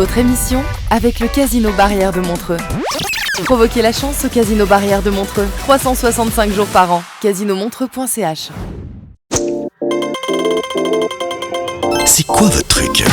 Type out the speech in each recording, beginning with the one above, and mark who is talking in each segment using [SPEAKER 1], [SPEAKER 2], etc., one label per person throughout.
[SPEAKER 1] Votre émission avec le Casino Barrière de Montreux. Provoquez la chance au Casino Barrière de Montreux. 365 jours par an. casinomontreux.ch.
[SPEAKER 2] C'est quoi votre truc ?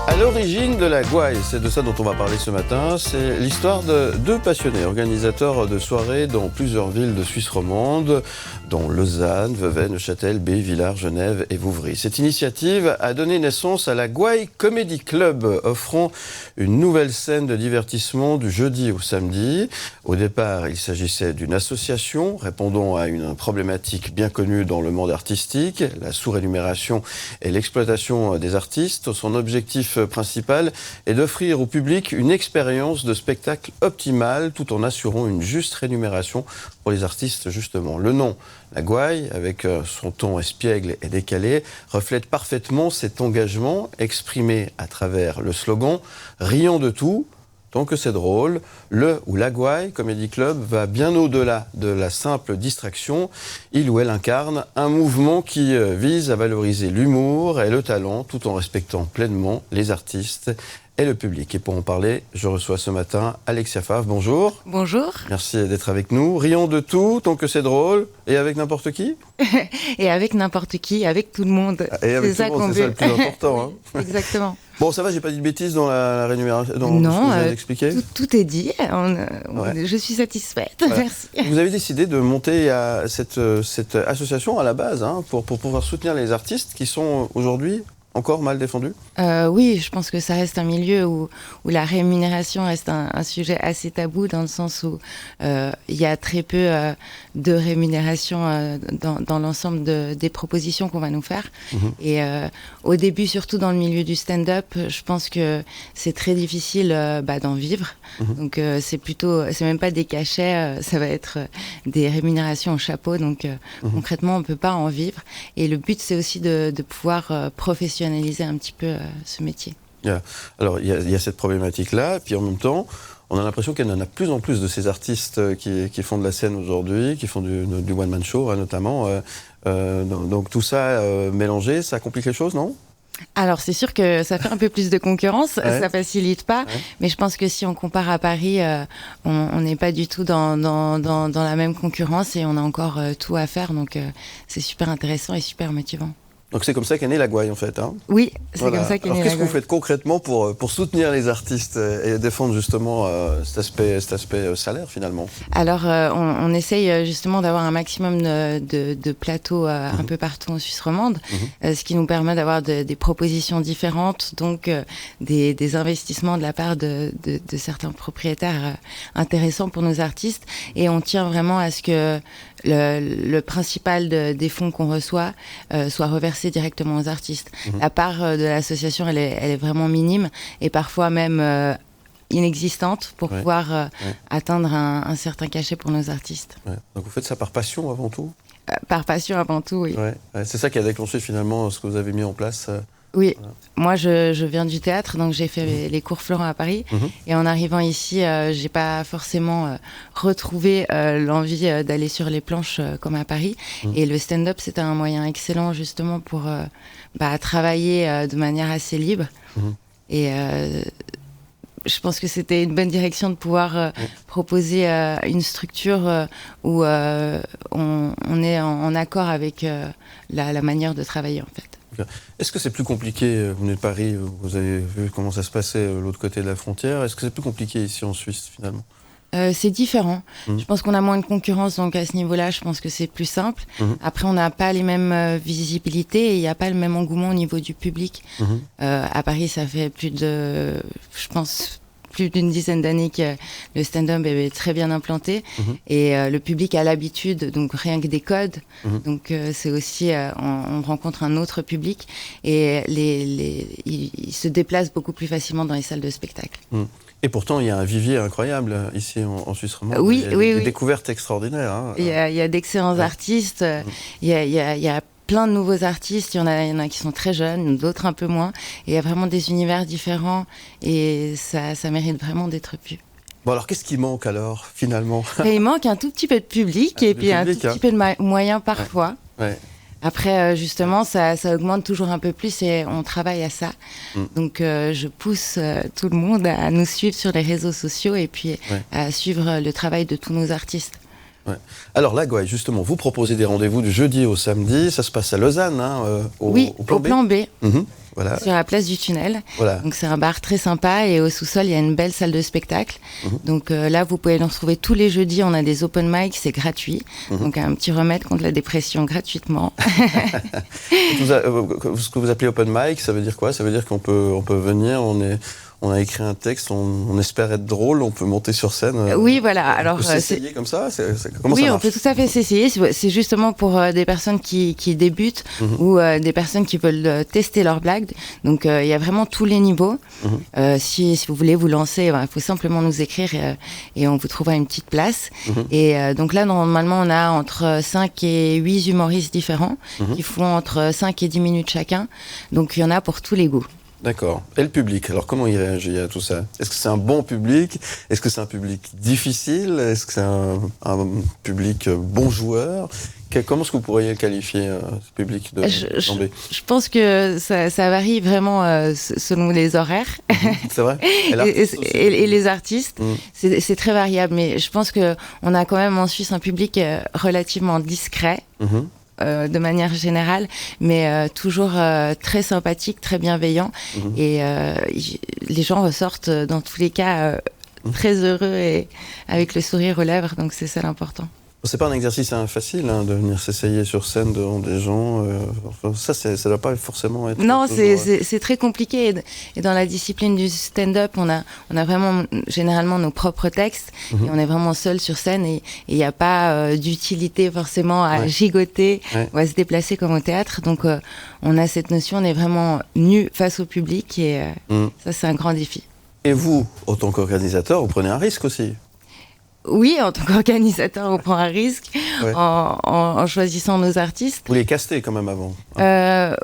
[SPEAKER 3] À l'origine de la gouaille, c'est de ça dont on va parler ce matin, c'est l'histoire de deux passionnés, organisateurs de soirées dans plusieurs villes de Suisse romande, dont Lausanne, Vevey, Neuchâtel, Bay, Villars, Genève et Vouvry. Cette initiative a donné naissance à la Gouaille Comedy Club, offrant une nouvelle scène de divertissement du jeudi au samedi. Au départ, il s'agissait d'une association répondant à une problématique bien connue dans le monde artistique, la sous-rémunération et l'exploitation des artistes. Son objectif principal est d'offrir au public une expérience de spectacle optimale tout en assurant une juste rémunération pour les artistes justement. Le nom, la gouaille, avec son ton espiègle et décalé, reflète parfaitement cet engagement exprimé à travers le slogan « Rions de tout ». Tant que c'est drôle, le ou la Gouaille Comedy Club va bien au-delà de la simple distraction. Il ou elle incarne un mouvement qui vise à valoriser l'humour et le talent tout en respectant pleinement les artistes et le public. Et pour en parler, je reçois ce matin Alexia Favre. Bonjour.
[SPEAKER 4] Bonjour.
[SPEAKER 3] Merci d'être avec nous. Rions de tout, tant que c'est drôle, et avec n'importe qui.
[SPEAKER 4] Et avec n'importe qui, avec tout le monde.
[SPEAKER 3] Et avec
[SPEAKER 4] c'est
[SPEAKER 3] tout le monde, c'est ça le plus important. Hein.
[SPEAKER 4] Exactement.
[SPEAKER 3] Bon, ça va, j'ai pas dit de bêtises dans la rémunération, dans
[SPEAKER 4] non,
[SPEAKER 3] ce que je viens d'expliquer.
[SPEAKER 4] Tout est dit. Je suis satisfaite. Voilà. Merci.
[SPEAKER 3] Vous avez décidé de monter cette association à la base pour pouvoir soutenir les artistes qui sont aujourd'hui encore mal défendus.
[SPEAKER 4] Oui, je pense que ça reste un milieu où la rémunération reste un sujet assez tabou, dans le sens où il y a très peu de rémunération dans l'ensemble des propositions qu'on va nous faire. Et au début, surtout dans le milieu du stand-up, je pense que c'est très difficile d'en vivre. Donc c'est même pas des cachets, ça va être des rémunérations au chapeau. Donc concrètement, on peut pas en vivre. Et le but, c'est aussi de pouvoir professionnaliser un petit peu ce métier.
[SPEAKER 3] Alors, il y a cette problématique-là, puis en même temps, on a l'impression qu'il y en a de plus en plus de ces artistes qui font de la scène aujourd'hui, qui font du one-man show, notamment. Donc tout ça mélangé, ça complique les choses, non ?
[SPEAKER 4] Alors, c'est sûr que ça fait un peu plus de concurrence, ça facilite pas,
[SPEAKER 3] ouais.
[SPEAKER 4] Mais je pense que si on compare à Paris, on n'est pas du tout dans la même concurrence et on a encore tout à faire, donc c'est super intéressant et super motivant.
[SPEAKER 3] Donc c'est comme ça qu'est née la gouaille en fait.
[SPEAKER 4] Oui, c'est comme ça qu'est née la gouaille.
[SPEAKER 3] Qu'est-ce que vous faites concrètement pour soutenir les artistes et défendre justement cet aspect salaire finalement ?
[SPEAKER 4] Alors on essaye justement d'avoir un maximum de plateaux un peu partout en Suisse romande, ce qui nous permet d'avoir des propositions différentes, donc des investissements de la part de certains propriétaires intéressants pour nos artistes, et on tient vraiment à ce que le principal des fonds qu'on reçoit soit reversé directement aux artistes. La part de l'association, elle est vraiment minime et parfois même inexistante pour pouvoir atteindre un certain cachet pour nos artistes.
[SPEAKER 3] Ouais. Donc vous faites ça par passion avant tout ?
[SPEAKER 4] Par passion avant tout, oui.
[SPEAKER 3] Ouais. C'est ça qui a déclenché finalement ce que vous avez mis en place.
[SPEAKER 4] Oui, moi je viens du théâtre, donc j'ai fait les cours Florent à Paris, et en arrivant ici, j'ai pas forcément retrouvé l'envie d'aller sur les planches comme à Paris, et le stand-up c'était un moyen excellent justement pour travailler de manière assez libre, et je pense que c'était une bonne direction de pouvoir proposer une structure où on est en accord avec la manière de travailler en fait.
[SPEAKER 3] Est-ce que c'est plus compliqué, vous venez de Paris, vous avez vu comment ça se passait de l'autre côté de la frontière, est-ce que c'est plus compliqué ici en Suisse finalement ?
[SPEAKER 4] C'est différent. Je pense qu'on a moins de concurrence, donc à ce niveau-là, je pense que c'est plus simple. Après, on n'a pas les mêmes visibilités et il n'y a pas le même engouement au niveau du public. À Paris, ça fait plus d'une dizaine d'années que le stand-up est très bien implanté et le public a l'habitude, donc rien que des codes. Donc c'est aussi, on rencontre un autre public et ils se déplacent beaucoup plus facilement dans les salles de spectacle.
[SPEAKER 3] Et pourtant, il y a un vivier incroyable ici en Suisse romande.
[SPEAKER 4] Oui,
[SPEAKER 3] il y a des découvertes extraordinaires.
[SPEAKER 4] Il y a d'excellents artistes, il y a plein de nouveaux artistes, il y en a qui sont très jeunes, d'autres un peu moins, et il y a vraiment des univers différents, et ça mérite vraiment d'être vu.
[SPEAKER 3] Bon alors, qu'est-ce qui manque alors, finalement ?
[SPEAKER 4] Il manque un tout petit peu de public, et puis un tout petit peu de moyens parfois. Après, justement, ça augmente toujours un peu plus et on travaille à ça. Donc, je pousse tout le monde à nous suivre sur les réseaux sociaux et puis à suivre le travail de tous nos artistes.
[SPEAKER 3] Ouais. Alors, la Gouaille, justement, vous proposez des rendez-vous du jeudi au samedi. Ça se passe à Lausanne, au
[SPEAKER 4] plan B.
[SPEAKER 3] Voilà.
[SPEAKER 4] Sur la place du Tunnel.
[SPEAKER 3] Voilà.
[SPEAKER 4] Donc c'est un bar très sympa et au sous-sol il y a une belle salle de spectacle. Donc là vous pouvez nous retrouver tous les jeudis, on a des open mic, c'est gratuit. Donc un petit remède contre la dépression gratuitement.
[SPEAKER 3] Ce que vous appelez open mic, ça veut dire quoi? Ça veut dire qu'on peut venir, on a écrit un texte, on espère être drôle, on peut monter sur scène.
[SPEAKER 4] Oui, voilà. Alors,
[SPEAKER 3] on peut s'essayer comme ça. Comment ça
[SPEAKER 4] oui,
[SPEAKER 3] marche?
[SPEAKER 4] on peut tout à fait s'essayer. C'est justement pour des personnes qui débutent ou des personnes qui veulent tester leur blague. Donc, il y a vraiment tous les niveaux. Si vous voulez vous lancer, il faut simplement nous écrire et on vous trouvera une petite place. Et donc là, normalement, on a entre 5 et 8 humoristes différents qui font entre 5 et 10 minutes chacun. Donc, il y en a pour tous les goûts.
[SPEAKER 3] D'accord. Et le public, alors comment il réagit à tout ça? Est-ce que c'est un bon public? Est-ce que c'est un public difficile? Est-ce que c'est un public bon joueur? Comment est-ce que vous pourriez qualifier ce public de Lambé?
[SPEAKER 4] Je pense que ça varie vraiment selon les horaires.
[SPEAKER 3] C'est vrai?
[SPEAKER 4] Et les artistes. C'est très variable, mais je pense qu'on a quand même en Suisse un public relativement discret. De manière générale, mais toujours très sympathique, très bienveillant. Et les gens ressortent dans tous les cas très heureux et avec le sourire aux lèvres, donc c'est ça l'important.
[SPEAKER 3] C'est pas un exercice facile de venir s'essayer sur scène devant des gens. Ça doit pas forcément être...
[SPEAKER 4] Non, c'est très compliqué. Et dans la discipline du stand-up, on a vraiment généralement nos propres textes. Et on est vraiment seul sur scène et il n'y a pas d'utilité forcément à gigoter ou à se déplacer comme au théâtre. Donc on a cette notion, on est vraiment nu face au public et ça c'est un grand défi.
[SPEAKER 3] Et vous, en tant qu'organisateur, vous prenez un risque aussi?
[SPEAKER 4] Oui, en tant qu'organisateur, on prend un risque en choisissant nos artistes.
[SPEAKER 3] Vous les castez quand même avant?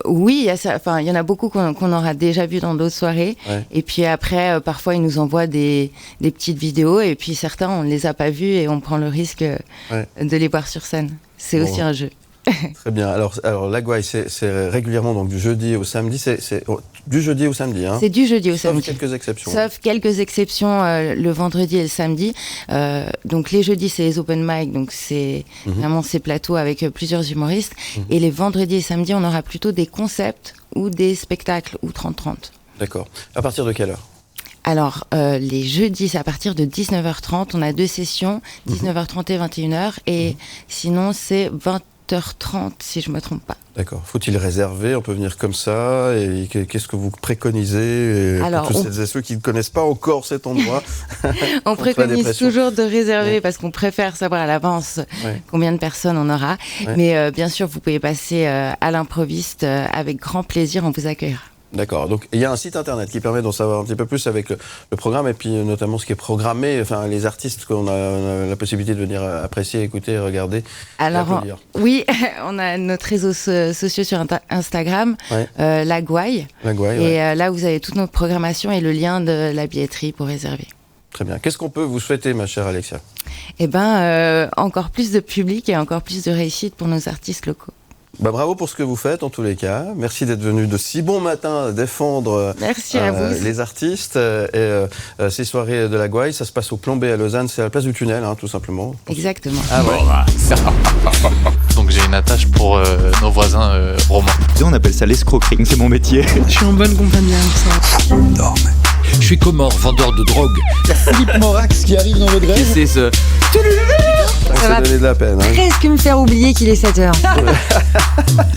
[SPEAKER 4] Oui, il y en a beaucoup qu'on aura déjà vu dans d'autres soirées. Et puis après, parfois, ils nous envoient des petites vidéos. Et puis certains, on ne les a pas vus et on prend le risque de les voir sur scène. C'est aussi un jeu.
[SPEAKER 3] Très bien. Alors la Gouaille, c'est régulièrement donc du jeudi au samedi. C'est du jeudi au samedi. Hein.
[SPEAKER 4] C'est du jeudi au samedi.
[SPEAKER 3] Sauf quelques exceptions.
[SPEAKER 4] Sauf quelques exceptions le vendredi et le samedi. Donc les jeudis, c'est les open mic. Donc c'est vraiment ces plateaux avec plusieurs humoristes. Et les vendredis et samedis, on aura plutôt des concepts ou des spectacles ou 30-30.
[SPEAKER 3] D'accord. À partir de quelle heure?
[SPEAKER 4] Alors, les jeudis, c'est à partir de 19h30. On a 2 sessions, 19h30 et 21h. Et sinon, c'est 20h30, si je ne me trompe pas.
[SPEAKER 3] D'accord. Faut-il réserver? On peut venir comme ça? Et qu'est-ce que vous préconisez pour tous celles et ceux qui ne connaissent pas encore cet endroit?
[SPEAKER 4] On préconise toujours de réserver parce qu'on préfère savoir à l'avance combien de personnes on aura. Mais bien sûr, vous pouvez passer à l'improviste avec grand plaisir, on vous accueillera.
[SPEAKER 3] D'accord. Donc, il y a un site internet qui permet d'en savoir un petit peu plus avec le programme et puis notamment ce qui est programmé, enfin, les artistes qu'on a la possibilité de venir apprécier, écouter, regarder.
[SPEAKER 4] Alors, oui, on a notre réseau social sur Instagram, La Gouaille.
[SPEAKER 3] La Gouaille,
[SPEAKER 4] et là, vous avez toute notre programmation et le lien de la billetterie pour réserver.
[SPEAKER 3] Très bien. Qu'est-ce qu'on peut vous souhaiter, ma chère Alexia?
[SPEAKER 4] Eh bien, encore plus de public et encore plus de réussite pour nos artistes locaux.
[SPEAKER 3] Bravo pour ce que vous faites en tous les cas. Merci d'être venu de si bon matin défendre les artistes. Et ces soirées de la Gouaille, ça se passe au Plan B à Lausanne, c'est à la place du Tunnel, tout simplement.
[SPEAKER 4] Exactement.
[SPEAKER 3] Ah ouais.
[SPEAKER 5] Donc j'ai une attache pour nos voisins romains.
[SPEAKER 6] On appelle ça l'escroquerie, c'est mon métier.
[SPEAKER 7] Je suis en bonne compagnie avec ça.
[SPEAKER 2] Non, mais...
[SPEAKER 8] Je suis Comor, vendeur de drogue.
[SPEAKER 9] Il y a Philippe Morax qui arrive dans le grève.
[SPEAKER 8] C'est ce...
[SPEAKER 3] Ça va donner de la peine.
[SPEAKER 7] Presque me faire oublier qu'il est 7h.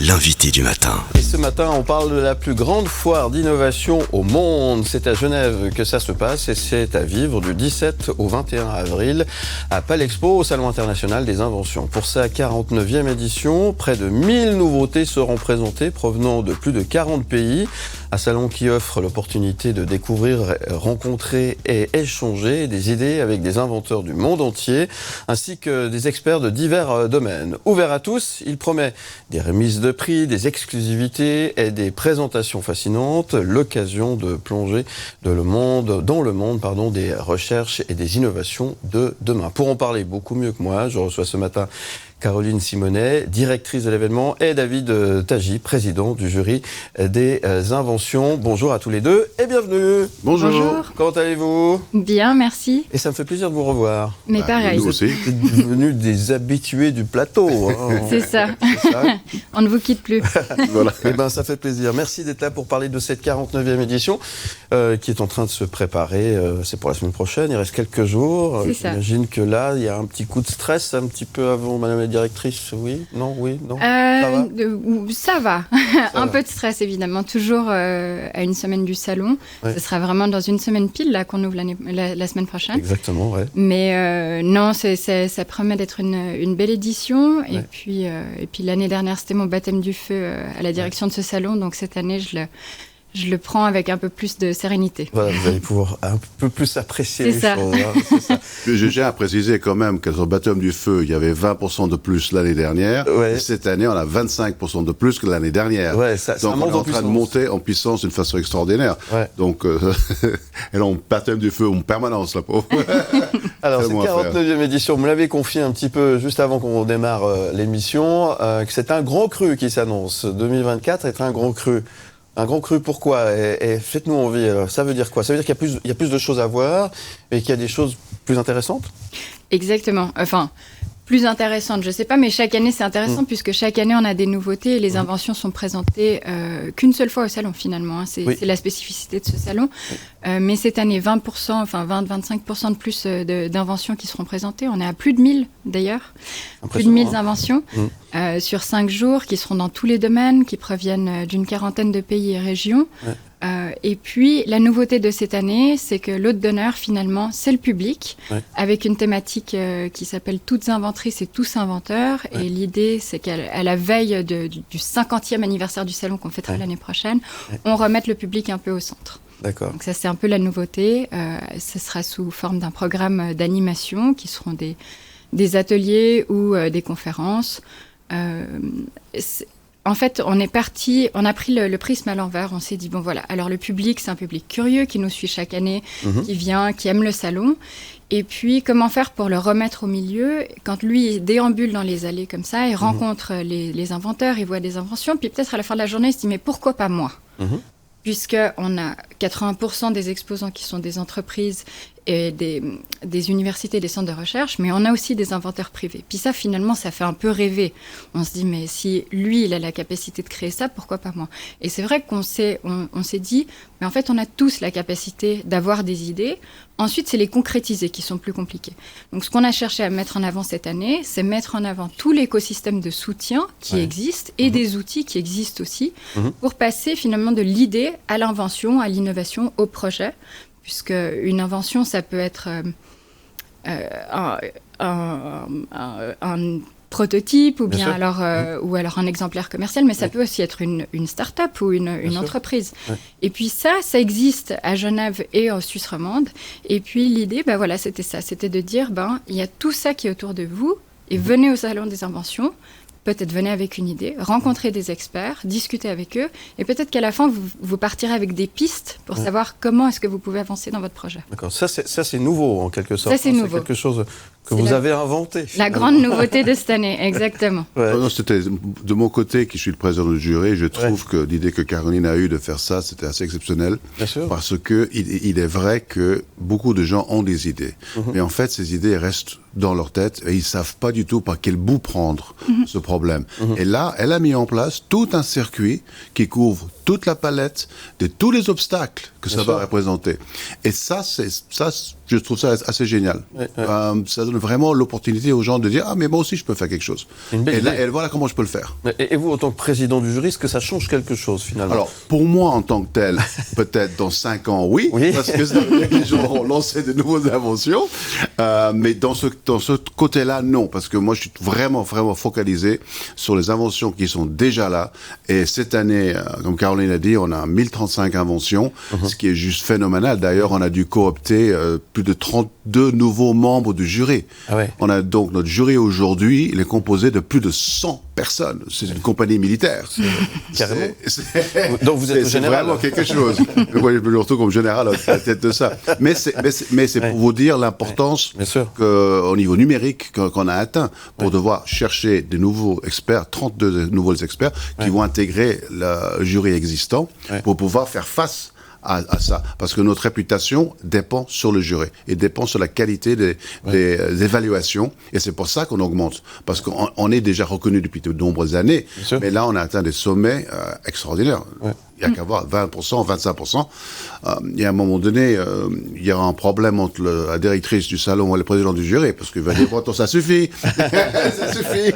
[SPEAKER 2] L'invité du matin.
[SPEAKER 3] Et ce matin, on parle de la plus grande foire d'innovation au monde. C'est à Genève que ça se passe et c'est à vivre du 17 au 21 avril à Palexpo, au Salon international des inventions. Pour sa 49e édition, près de 1000 nouveautés seront présentées provenant de plus de 40 pays. Un salon qui offre l'opportunité de découvrir, rencontrer et échanger des idées avec des inventeurs du monde entier, ainsi que des experts de divers domaines. Ouvert à tous, il promet des remises de prix, des exclusivités et des présentations fascinantes, l'occasion de plonger dans le monde des recherches et des innovations de demain. Pour en parler beaucoup mieux que moi, je reçois ce matin Caroline Simonet, directrice de l'événement, et David Tagy, président du jury des inventions. Bonjour à tous les deux et bienvenue.
[SPEAKER 10] Bonjour.
[SPEAKER 3] Comment allez-vous ?
[SPEAKER 10] Bien, merci.
[SPEAKER 3] Et ça me fait plaisir de vous revoir.
[SPEAKER 10] Mais pareil.
[SPEAKER 3] Nous aussi. Vous êtes devenus des habitués du plateau.
[SPEAKER 10] C'est ça. On ne vous quitte plus.
[SPEAKER 3] Voilà. Eh ben, ça fait plaisir. Merci d'être là pour parler de cette 49e édition qui est en train de se préparer. C'est pour la semaine prochaine. Il reste quelques jours.
[SPEAKER 10] C'est ça.
[SPEAKER 3] J'imagine que là, il y a un petit coup de stress un petit peu avant, Madame la directrice. Oui ? Non ? Oui ? Non ?
[SPEAKER 10] Ça va. Un peu de stress, évidemment. Toujours à une semaine du salon. Ouais. Ce sera vraiment dans une semaine pile là, qu'on ouvre la semaine prochaine.
[SPEAKER 3] Exactement, ouais.
[SPEAKER 10] Mais non, ça promet d'être une belle édition. Ouais. Et puis l'année dernière, c'était mon baptême du feu à la direction de ce salon. Donc cette année, je le prends avec un peu plus de sérénité.
[SPEAKER 3] Voilà, vous allez pouvoir un peu plus apprécier les choses. Hein,
[SPEAKER 11] c'est ça. Je tiens à préciser quand même qu'à son baptême du feu, il y avait 20% de plus l'année dernière. Ouais. Et cette année, on a 25% de plus que l'année dernière.
[SPEAKER 3] Ouais,
[SPEAKER 11] donc on est en train de monter en puissance d'une façon extraordinaire. Ouais. Donc, elle est en baptême du feu en permanence, la pauvre.
[SPEAKER 3] Alors, cette 49e édition, vous me l'avez confié un petit peu juste avant qu'on démarre l'émission, que c'est un grand cru qui s'annonce. 2024 est un grand cru. Un grand cru, pourquoi ? Et faites-nous envie. Alors, ça veut dire quoi ? Ça veut dire qu'il y a plus de choses à voir et qu'il y a des choses plus intéressantes ?
[SPEAKER 10] Exactement. Enfin, plus intéressantes, je ne sais pas, mais chaque année, c'est intéressant puisque chaque année, on a des nouveautés et les inventions sont présentées qu'une seule fois au salon, finalement. Hein. C'est la spécificité de ce salon. Mais cette année, 20-25% de plus d'inventions qui seront présentées. On est à plus de 1000, d'ailleurs. Plus de 1000 inventions sur 5 jours qui seront dans tous les domaines, qui proviennent d'une quarantaine de pays et régions. Ouais. Et puis, la nouveauté de cette année, c'est que l'hôte d'honneur, finalement, c'est le public, avec une thématique qui s'appelle « Toutes inventrices et tous inventeurs ». Et l'idée, c'est qu'à la veille du 50e anniversaire du salon qu'on fêtera l'année prochaine, on remette le public un peu au centre.
[SPEAKER 3] D'accord.
[SPEAKER 10] Donc ça, c'est un peu la nouveauté. Ce sera sous forme d'un programme d'animation qui seront des ateliers ou des conférences. En fait, on a pris le prisme à l'envers. On s'est dit, bon voilà, alors le public, c'est un public curieux qui nous suit chaque année, qui vient, qui aime le salon. Et puis, comment faire pour le remettre au milieu ? Quand lui, il déambule dans les allées comme ça, il rencontre les inventeurs, il voit des inventions, puis peut-être à la fin de la journée, il se dit, mais pourquoi pas moi ? Puisqu'on a 80% des exposants qui sont des entreprises et des universités, des centres de recherche, mais on a aussi des inventeurs privés. Puis ça, finalement, ça fait un peu rêver. On se dit, mais si lui, il a la capacité de créer ça, pourquoi pas moi ? Et c'est vrai qu'on s'est dit, mais en fait, on a tous la capacité d'avoir des idées. Ensuite, c'est les concrétiser qui sont plus compliqués. Donc, ce qu'on a cherché à mettre en avant cette année, c'est mettre en avant tout l'écosystème de soutien qui existe et des outils qui existent aussi pour passer finalement de l'idée à l'invention, à l'innovation, au projet. Puisque une invention, ça peut être un prototype ou bien alors un exemplaire commercial, mais ça peut aussi être une start-up ou une entreprise. Et puis ça existe à Genève et en Suisse romande. Et puis l'idée, c'était ça, c'était de dire, il y a tout ça qui est autour de vous et venez au salon des inventions. Peut-être venez avec une idée, rencontrez des experts, discutez avec eux, et peut-être qu'à la fin, vous partirez avec des pistes pour savoir comment est-ce que vous pouvez avancer dans votre projet.
[SPEAKER 3] D'accord, ça c'est nouveau en quelque sorte.
[SPEAKER 10] Ça c'est nouveau.
[SPEAKER 3] C'est quelque chose que vous avez inventé.
[SPEAKER 10] La grande nouveauté de cette année, exactement.
[SPEAKER 11] Non, c'était de mon côté, qui suis le président du jury, je trouve que l'idée que Caroline a eue de faire ça, c'était assez exceptionnel.
[SPEAKER 3] Bien sûr.
[SPEAKER 11] Parce que il est vrai que beaucoup de gens ont des idées. Mais en fait, ces idées restent dans leur tête et ils savent pas du tout par quel bout prendre ce problème. Et là, elle a mis en place tout un circuit qui couvre toute la palette de tous les obstacles que ça va représenter. Et ça, je trouve ça assez génial. Ça donne vraiment l'opportunité aux gens de dire « Ah, mais moi aussi, je peux faire quelque chose. » Et voilà comment je peux le faire.
[SPEAKER 3] Et vous, en tant que président du jury, est-ce que ça change quelque chose, finalement ?
[SPEAKER 11] Alors, pour moi, en tant que tel, peut-être dans 5 ans, oui. Parce que ça veut dire que les gens vont lancer de nouvelles inventions. Mais dans ce côté-là, non. Parce que moi, je suis vraiment, vraiment focalisé sur les inventions qui sont déjà là. Et cette année, comme Caroline a dit, on a 1035 inventions, ce qui est juste phénoménal. D'ailleurs, on a dû coopter plus de 32 nouveaux membres du jury. On a donc notre jury aujourd'hui, il est composé de plus de 100 personne. C'est une compagnie militaire.
[SPEAKER 3] Carrément. Donc vous êtes le général.
[SPEAKER 11] C'est vraiment quelque chose. Moi, je me retrouve comme général à la tête de ça. Mais c'est pour vous dire l'importance qu'au niveau numérique qu'on a atteint pour devoir chercher de nouveaux experts, 32 nouveaux experts qui vont intégrer le jury existant pour pouvoir faire face à ça. Parce que notre réputation dépend sur le jury et dépend sur la qualité des évaluations. Et c'est pour ça qu'on augmente. Parce qu'on est déjà reconnu depuis de nombreuses années. Mais là, on a atteint des sommets extraordinaires. Il n'y a qu'à voir 20%, 25%. Il y a un moment donné, il y aura un problème entre la directrice du salon et le président du jury, parce qu'il va dire, bon, ça suffit. Ça suffit.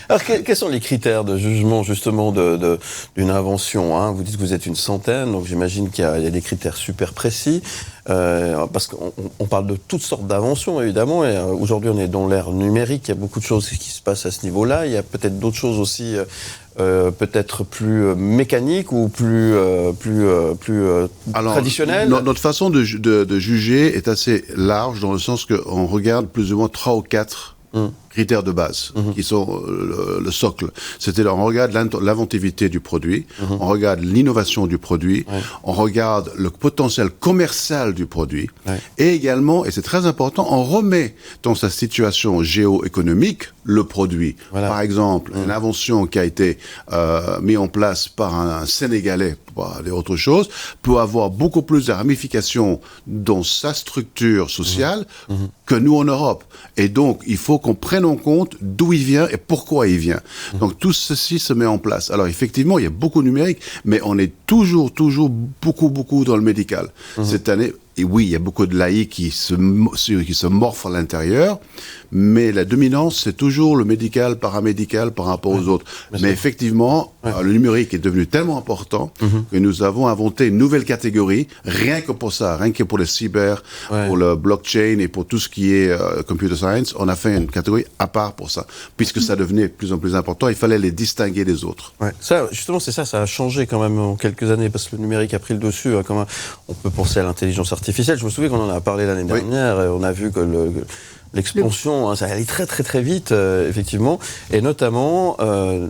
[SPEAKER 3] Alors, quels sont les critères de jugement, justement, d'une invention, hein? Vous dites que vous êtes une centaine, donc j'imagine qu'il y a des critères super précis. Parce qu'on parle de toutes sortes d'inventions, évidemment, et aujourd'hui, on est dans l'ère numérique, il y a beaucoup de choses qui se passent à ce niveau-là. Il y a peut-être d'autres choses aussi, peut-être plus mécaniques ou plus traditionnelles.
[SPEAKER 11] Notre façon de juger est assez large, dans le sens qu'on regarde plus ou moins 3 ou 4 critères de base, qui sont le socle. C'est-à-dire, on regarde l'inventivité du produit, on regarde l'innovation du produit, on regarde le potentiel commercial du produit, et également, et c'est très important, on remet dans sa situation géoéconomique le produit. Par exemple, une invention qui a été mise en place par un Sénégalais, pour aller autre chose, peut avoir beaucoup plus de ramifications dans sa structure sociale que nous en Europe. Et donc, il faut qu'on prenne en compte d'où il vient et pourquoi il vient. Donc tout ceci se met en place. Alors effectivement, il y a beaucoup de numérique, mais on est toujours beaucoup dans le médical. Cette année, et oui, il y a beaucoup de l'AI qui se morfent à l'intérieur, mais la dominance, c'est toujours le médical, paramédical par rapport aux autres. Mais effectivement, le numérique est devenu tellement important que nous avons inventé une nouvelle catégorie, rien que pour ça, rien que pour le cyber, pour le blockchain et pour tout ce qui est computer science, on a fait une catégorie à part pour ça, puisque ça devenait de plus en plus important, il fallait les distinguer des autres.
[SPEAKER 3] Ça, justement, c'est ça a changé quand même en quelques années, parce que le numérique a pris le dessus. On peut penser à l'intelligence artificielle. Je me souviens qu'on en a parlé l'année dernière, et on a vu que l'expansion, ça allait très vite, effectivement, et notamment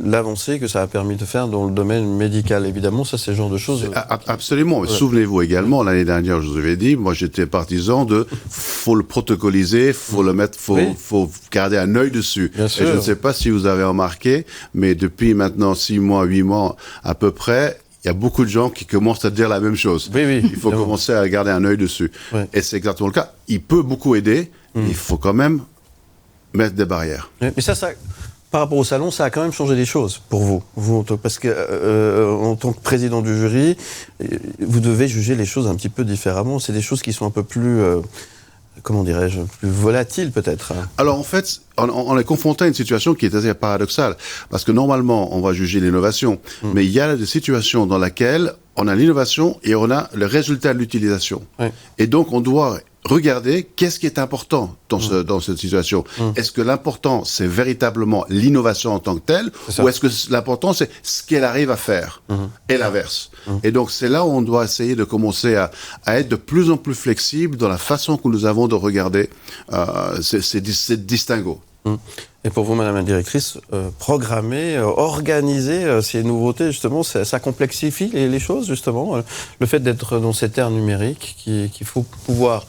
[SPEAKER 3] l'avancée que ça a permis de faire dans le domaine médical. Évidemment, ça, c'est le genre de choses...
[SPEAKER 11] Absolument. Souvenez-vous également, l'année dernière, je vous avais dit, moi, j'étais partisan faut le protocoliser, faut le mettre, faut garder un œil dessus. Et je ne sais pas si vous avez remarqué, mais depuis maintenant 6 mois, 8 mois, à peu près, il y a beaucoup de gens qui commencent à dire la même chose. Il faut commencer à garder un œil dessus. Et c'est exactement le cas. Il peut beaucoup aider, mais il faut quand même mettre des barrières.
[SPEAKER 3] Mais ça, par rapport au salon, ça a quand même changé les choses pour vous, parce que en tant que président du jury, vous devez juger les choses un petit peu différemment. C'est des choses qui sont un peu plus... comment dirais-je, plus volatile peut-être.
[SPEAKER 11] Alors en fait, on est confronté à une situation qui est assez paradoxale, parce que normalement, on va juger l'innovation, mais il y a des situations dans lesquelles on a l'innovation et on a le résultat de l'utilisation. Et donc on doit regarder qu'est-ce qui est important dans cette situation. Est-ce que l'important, c'est véritablement l'innovation en tant que telle, ou est-ce que l'important, c'est ce qu'elle arrive à faire, et l'inverse. Et donc, c'est là où on doit essayer de commencer à être de plus en plus flexible dans la façon que nous avons de regarder ces distinguos.
[SPEAKER 3] Et pour vous, Madame la Directrice, programmer, organiser ces nouveautés, justement, ça complexifie les choses, justement. Le fait d'être dans cette ère numérique qu'il faut pouvoir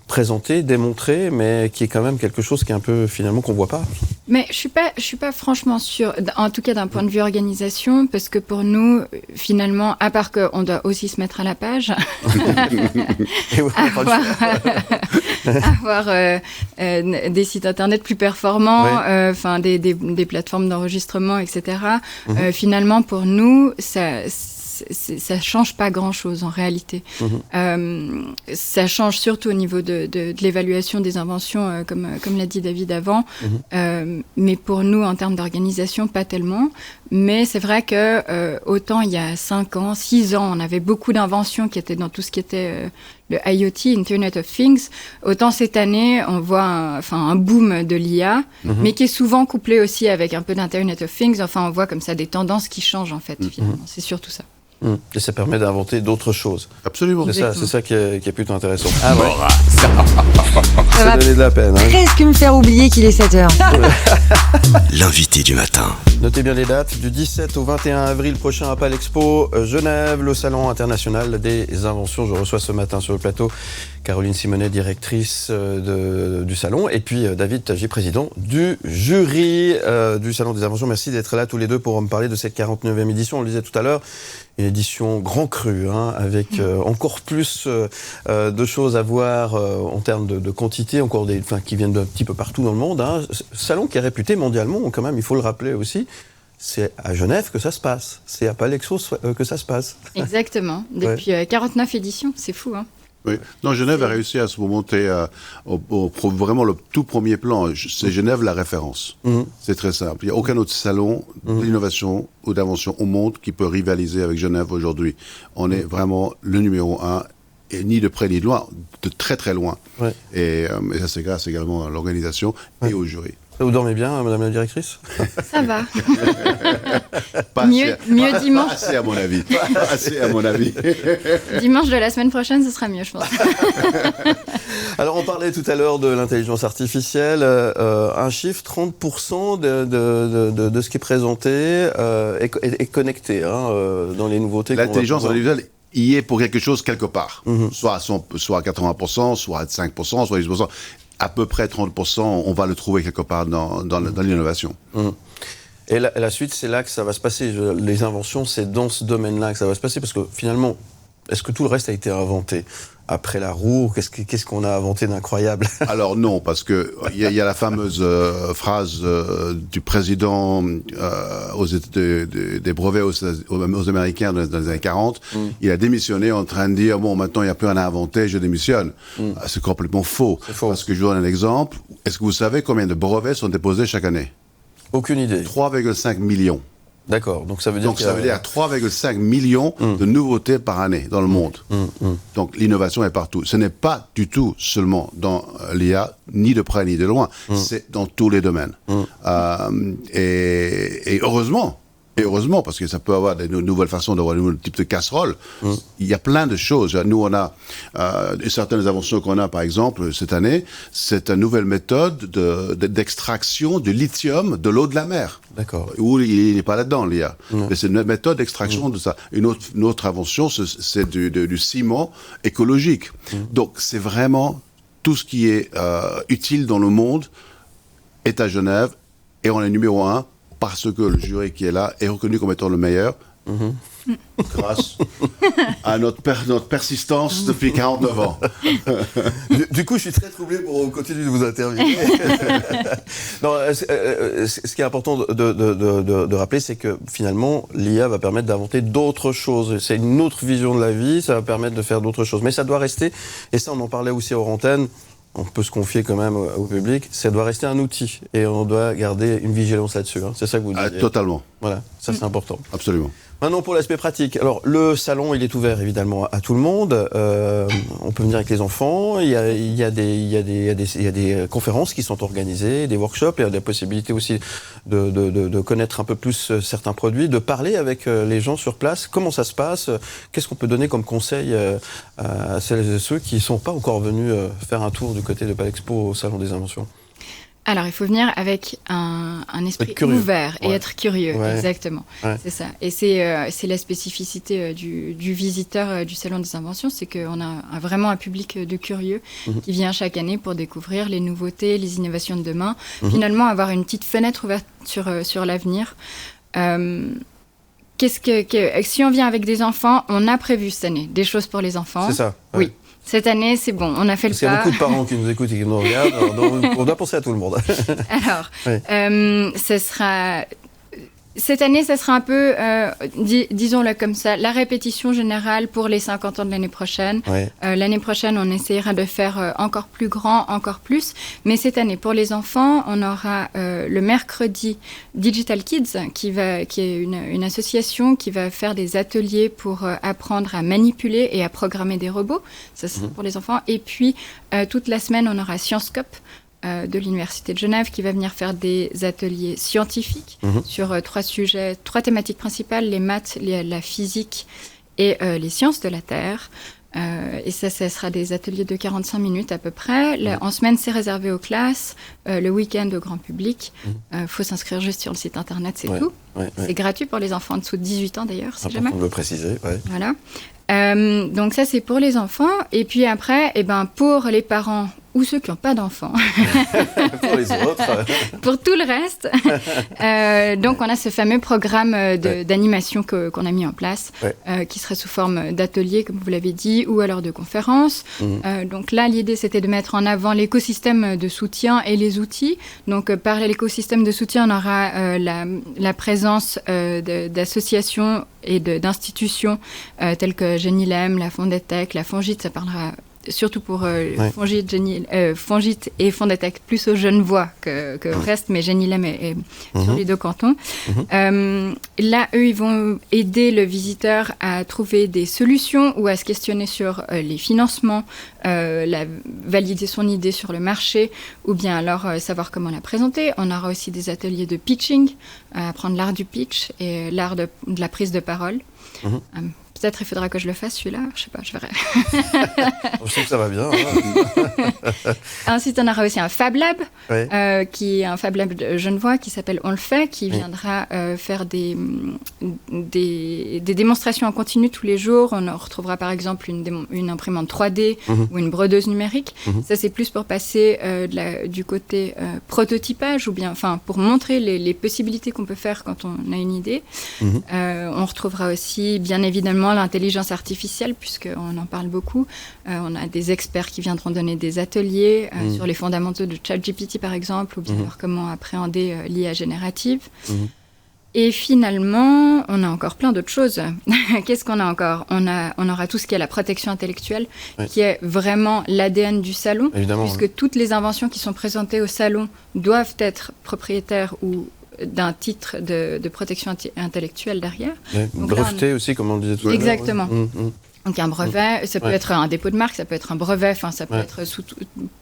[SPEAKER 3] présenter, démontrer, mais qui est quand même quelque chose qui est un peu, finalement, qu'on voit pas.
[SPEAKER 10] Mais je suis pas franchement sûre, en tout cas d'un point de vue organisation, parce que pour nous, finalement, à part qu'on doit aussi se mettre à la page, avoir des sites internet plus performants, enfin des plateformes d'enregistrement, etc. Finalement, pour nous, ça change pas grand-chose en réalité. Ça change surtout au niveau de l'évaluation des inventions, comme l'a dit David avant. Mais pour nous, en termes d'organisation, pas tellement. Mais c'est vrai que autant il y a 5 ans, 6 ans, on avait beaucoup d'inventions qui étaient dans tout ce qui était le IoT, Internet of Things. Autant cette année, on voit un boom de l'IA, mais qui est souvent couplé aussi avec un peu d'Internet of Things. Enfin, on voit comme ça des tendances qui changent en fait, finalement. C'est surtout ça.
[SPEAKER 3] Et ça permet d'inventer d'autres choses.
[SPEAKER 11] Absolument.
[SPEAKER 3] C'est ça qui est plutôt intéressant. Ah ouais. Ça va donner de la peine.
[SPEAKER 7] Presque me faire oublier qu'il est 7 heures.
[SPEAKER 2] L'invité du matin.
[SPEAKER 3] Notez bien les dates, du 17 au 21 avril prochain à Palexpo, Genève, le Salon international des inventions. Je reçois ce matin sur le plateau Caroline Simonet, directrice du Salon, et puis David Tagy, président du jury du Salon des inventions. Merci d'être là tous les deux pour me parler de cette 49e édition. On le disait tout à l'heure, une édition grand cru, avec encore plus de choses à voir en termes de quantité, encore qui viennent d'un petit peu partout dans le monde. Salon qui est réputé mondialement, quand même, il faut le rappeler aussi. C'est à Genève que ça se passe. C'est à Palexpo que ça se passe.
[SPEAKER 10] Exactement. Depuis 49 éditions, c'est fou.
[SPEAKER 11] Oui. Non, Genève a réussi à se monter vraiment le tout premier plan. C'est Genève la référence. C'est très simple. Il n'y a aucun autre salon d'innovation ou d'invention au monde qui peut rivaliser avec Genève aujourd'hui. On est vraiment le numéro 1, et ni de près ni de loin, de très très loin. Ouais. Et ça, c'est grâce également à l'organisation et au jury.
[SPEAKER 3] Vous dormez bien, madame la directrice?
[SPEAKER 10] Ça va. mieux dimanche.
[SPEAKER 11] Pas assez à mon avis. Pas assez à mon avis.
[SPEAKER 10] Dimanche de la semaine prochaine, ce sera mieux, je pense.
[SPEAKER 3] Alors, on parlait tout à l'heure de l'intelligence artificielle. Un chiffre, 30% de ce qui est présenté est connecté dans les nouveautés.
[SPEAKER 11] L'intelligence artificielle y est pour quelque chose quelque part. Soit à 80%, soit à 5%, soit à 10%. À peu près 30%, on va le trouver quelque part dans l'innovation.
[SPEAKER 3] Et la suite, c'est là que ça va se passer. Les inventions, c'est dans ce domaine-là que ça va se passer, parce que finalement, est-ce que tout le reste a été inventé après la roue? Qu'est-ce qu'on a inventé d'incroyable?
[SPEAKER 11] Alors non, parce que il y a la fameuse phrase du président des brevets aux Américains dans les années 40. Il a démissionné en train de dire, bon, maintenant il n'y a plus rien à inventer, je démissionne. C'est complètement faux. Parce que je vous donne un exemple. Est-ce que vous savez combien de brevets sont déposés chaque année?
[SPEAKER 3] Aucune idée.
[SPEAKER 11] 3,5 millions.
[SPEAKER 3] D'accord, donc ça veut dire
[SPEAKER 11] 3,5 millions de nouveautés par année dans le monde. Donc l'innovation est partout. Ce n'est pas du tout seulement dans l'IA, ni de près ni de loin. C'est dans tous les domaines. Et heureusement. Et heureusement, parce que ça peut avoir des nouvelles façons d'avoir de nouveaux types de casseroles. Il y a plein de choses. Nous, on a certaines inventions qu'on a, par exemple, cette année. C'est une nouvelle méthode d'extraction du lithium de l'eau de la mer.
[SPEAKER 3] D'accord.
[SPEAKER 11] Où il n'est pas là-dedans, l'IA. Mais c'est une méthode d'extraction de ça. Une autre invention, c'est du ciment écologique. Donc, c'est vraiment tout ce qui est utile dans le monde est à Genève et on est numéro 1. Parce que le jury qui est là est reconnu comme étant le meilleur, grâce à notre persistance depuis 49 ans.
[SPEAKER 3] Du coup, je suis très troublé pour continuer de vous interviewer. Non, ce qui est important de rappeler, c'est que finalement, l'IA va permettre d'inventer d'autres choses. C'est une autre vision de la vie, ça va permettre de faire d'autres choses. Mais ça doit rester, et ça on en parlait aussi hors antenne, on peut se confier quand même au public, ça doit rester un outil et on doit garder une vigilance là-dessus. C'est ça que vous disiez.
[SPEAKER 11] Totalement.
[SPEAKER 3] Voilà, ça c'est important.
[SPEAKER 11] Absolument.
[SPEAKER 3] Maintenant pour l'aspect pratique. Alors le salon, il est ouvert évidemment à tout le monde. On peut venir avec les enfants. Il y a des conférences qui sont organisées, des workshops. Il y a des possibilités aussi de connaître un peu plus certains produits, de parler avec les gens sur place. Comment ça se passe? Qu'est-ce qu'on peut donner comme conseil à celles et ceux qui ne sont pas encore venus faire un tour du côté de Palexpo au Salon des Inventions?
[SPEAKER 10] Alors, il faut venir avec un esprit ouvert et être curieux, exactement. Ouais. C'est ça. Et c'est la spécificité du visiteur du Salon des Inventions, c'est qu'on a vraiment un public de curieux qui vient chaque année pour découvrir les nouveautés, les innovations de demain. Finalement, avoir une petite fenêtre ouverte sur l'avenir. Si on vient avec des enfants, on a prévu cette année des choses pour les enfants.
[SPEAKER 3] C'est ça.
[SPEAKER 10] Oui. Cette année, c'est bon, on a fait le pas.
[SPEAKER 3] Parce qu'il y a beaucoup de parents qui nous écoutent et qui nous regardent, donc on doit penser à tout le monde.
[SPEAKER 10] Alors, cette année, ça sera un peu, disons-le comme ça, la répétition générale pour les 50 ans de l'année prochaine. L'année prochaine, on essaiera de faire encore plus grand, encore plus. Mais cette année, pour les enfants, on aura le mercredi Digital Kids, qui est une association qui va faire des ateliers pour apprendre à manipuler et à programmer des robots. Ça, c'est pour les enfants. Et puis, toute la semaine, on aura ScienceCop, de l'Université de Genève qui va venir faire des ateliers scientifiques sur trois thématiques principales, les maths, la physique et les sciences de la Terre. Et ça sera des ateliers de 45 minutes à peu près. En semaine, c'est réservé aux classes. Le week-end, au grand public. Faut s'inscrire juste sur le site internet, c'est tout. C'est gratuit pour les enfants en dessous de 18 ans d'ailleurs, si jamais.
[SPEAKER 3] On veut préciser,
[SPEAKER 10] Voilà. Donc ça, c'est pour les enfants. Et puis après, pour les parents ou ceux qui n'ont pas d'enfants.
[SPEAKER 3] Pour les autres.
[SPEAKER 10] Pour tout le reste. Donc on a ce fameux programme d'animation qu'on a mis en place, qui serait sous forme d'atelier, comme vous l'avez dit, ou alors de conférences. Donc là, l'idée, c'était de mettre en avant l'écosystème de soutien et les outils. Donc par l'écosystème de soutien, on aura la présence d'associations et d'institutions telles que Genilem, la Fondetech, la Fongite, ça parlera surtout pour Fongite et Fondetech, plus aux Genevois que au reste, mais Genilem est sur les deux cantons. Là, eux, ils vont aider le visiteur à trouver des solutions ou à se questionner sur les financements, valider son idée sur le marché, ou bien alors savoir comment la présenter. On aura aussi des ateliers de pitching, apprendre l'art du pitch et l'art de la prise de parole. Peut-être il faudra que je le fasse celui-là, je sais pas, je verrai.
[SPEAKER 3] Je trouve que ça va bien.
[SPEAKER 10] Ensuite, on aura aussi un Fab Lab, qui est un Fab Lab genevois qui s'appelle On le fait, qui viendra faire des démonstrations en continu tous les jours. On retrouvera par exemple une imprimante 3D ou une brodeuse numérique. Ça, c'est plus pour passer du côté prototypage, ou bien pour montrer les possibilités qu'on peut faire quand on a une idée. On retrouvera aussi, bien évidemment, l'intelligence artificielle, puisqu'on en parle beaucoup. On a des experts qui viendront donner des ateliers sur les fondamentaux de ChatGPT, par exemple, ou bien alors comment appréhender l'IA générative. Et finalement, on a encore plein d'autres choses. Qu'est-ce qu'on a encore ? On aura tout ce qui est la protection intellectuelle, qui est vraiment l'ADN du salon, puisque toutes les inventions qui sont présentées au salon doivent être propriétaires ou d'un titre de protection intellectuelle derrière.
[SPEAKER 3] Breveté aussi, comme on le disait tout à l'heure.
[SPEAKER 10] Exactement. Donc un brevet, ça peut être un dépôt de marque, ça peut être un brevet, ça peut être sous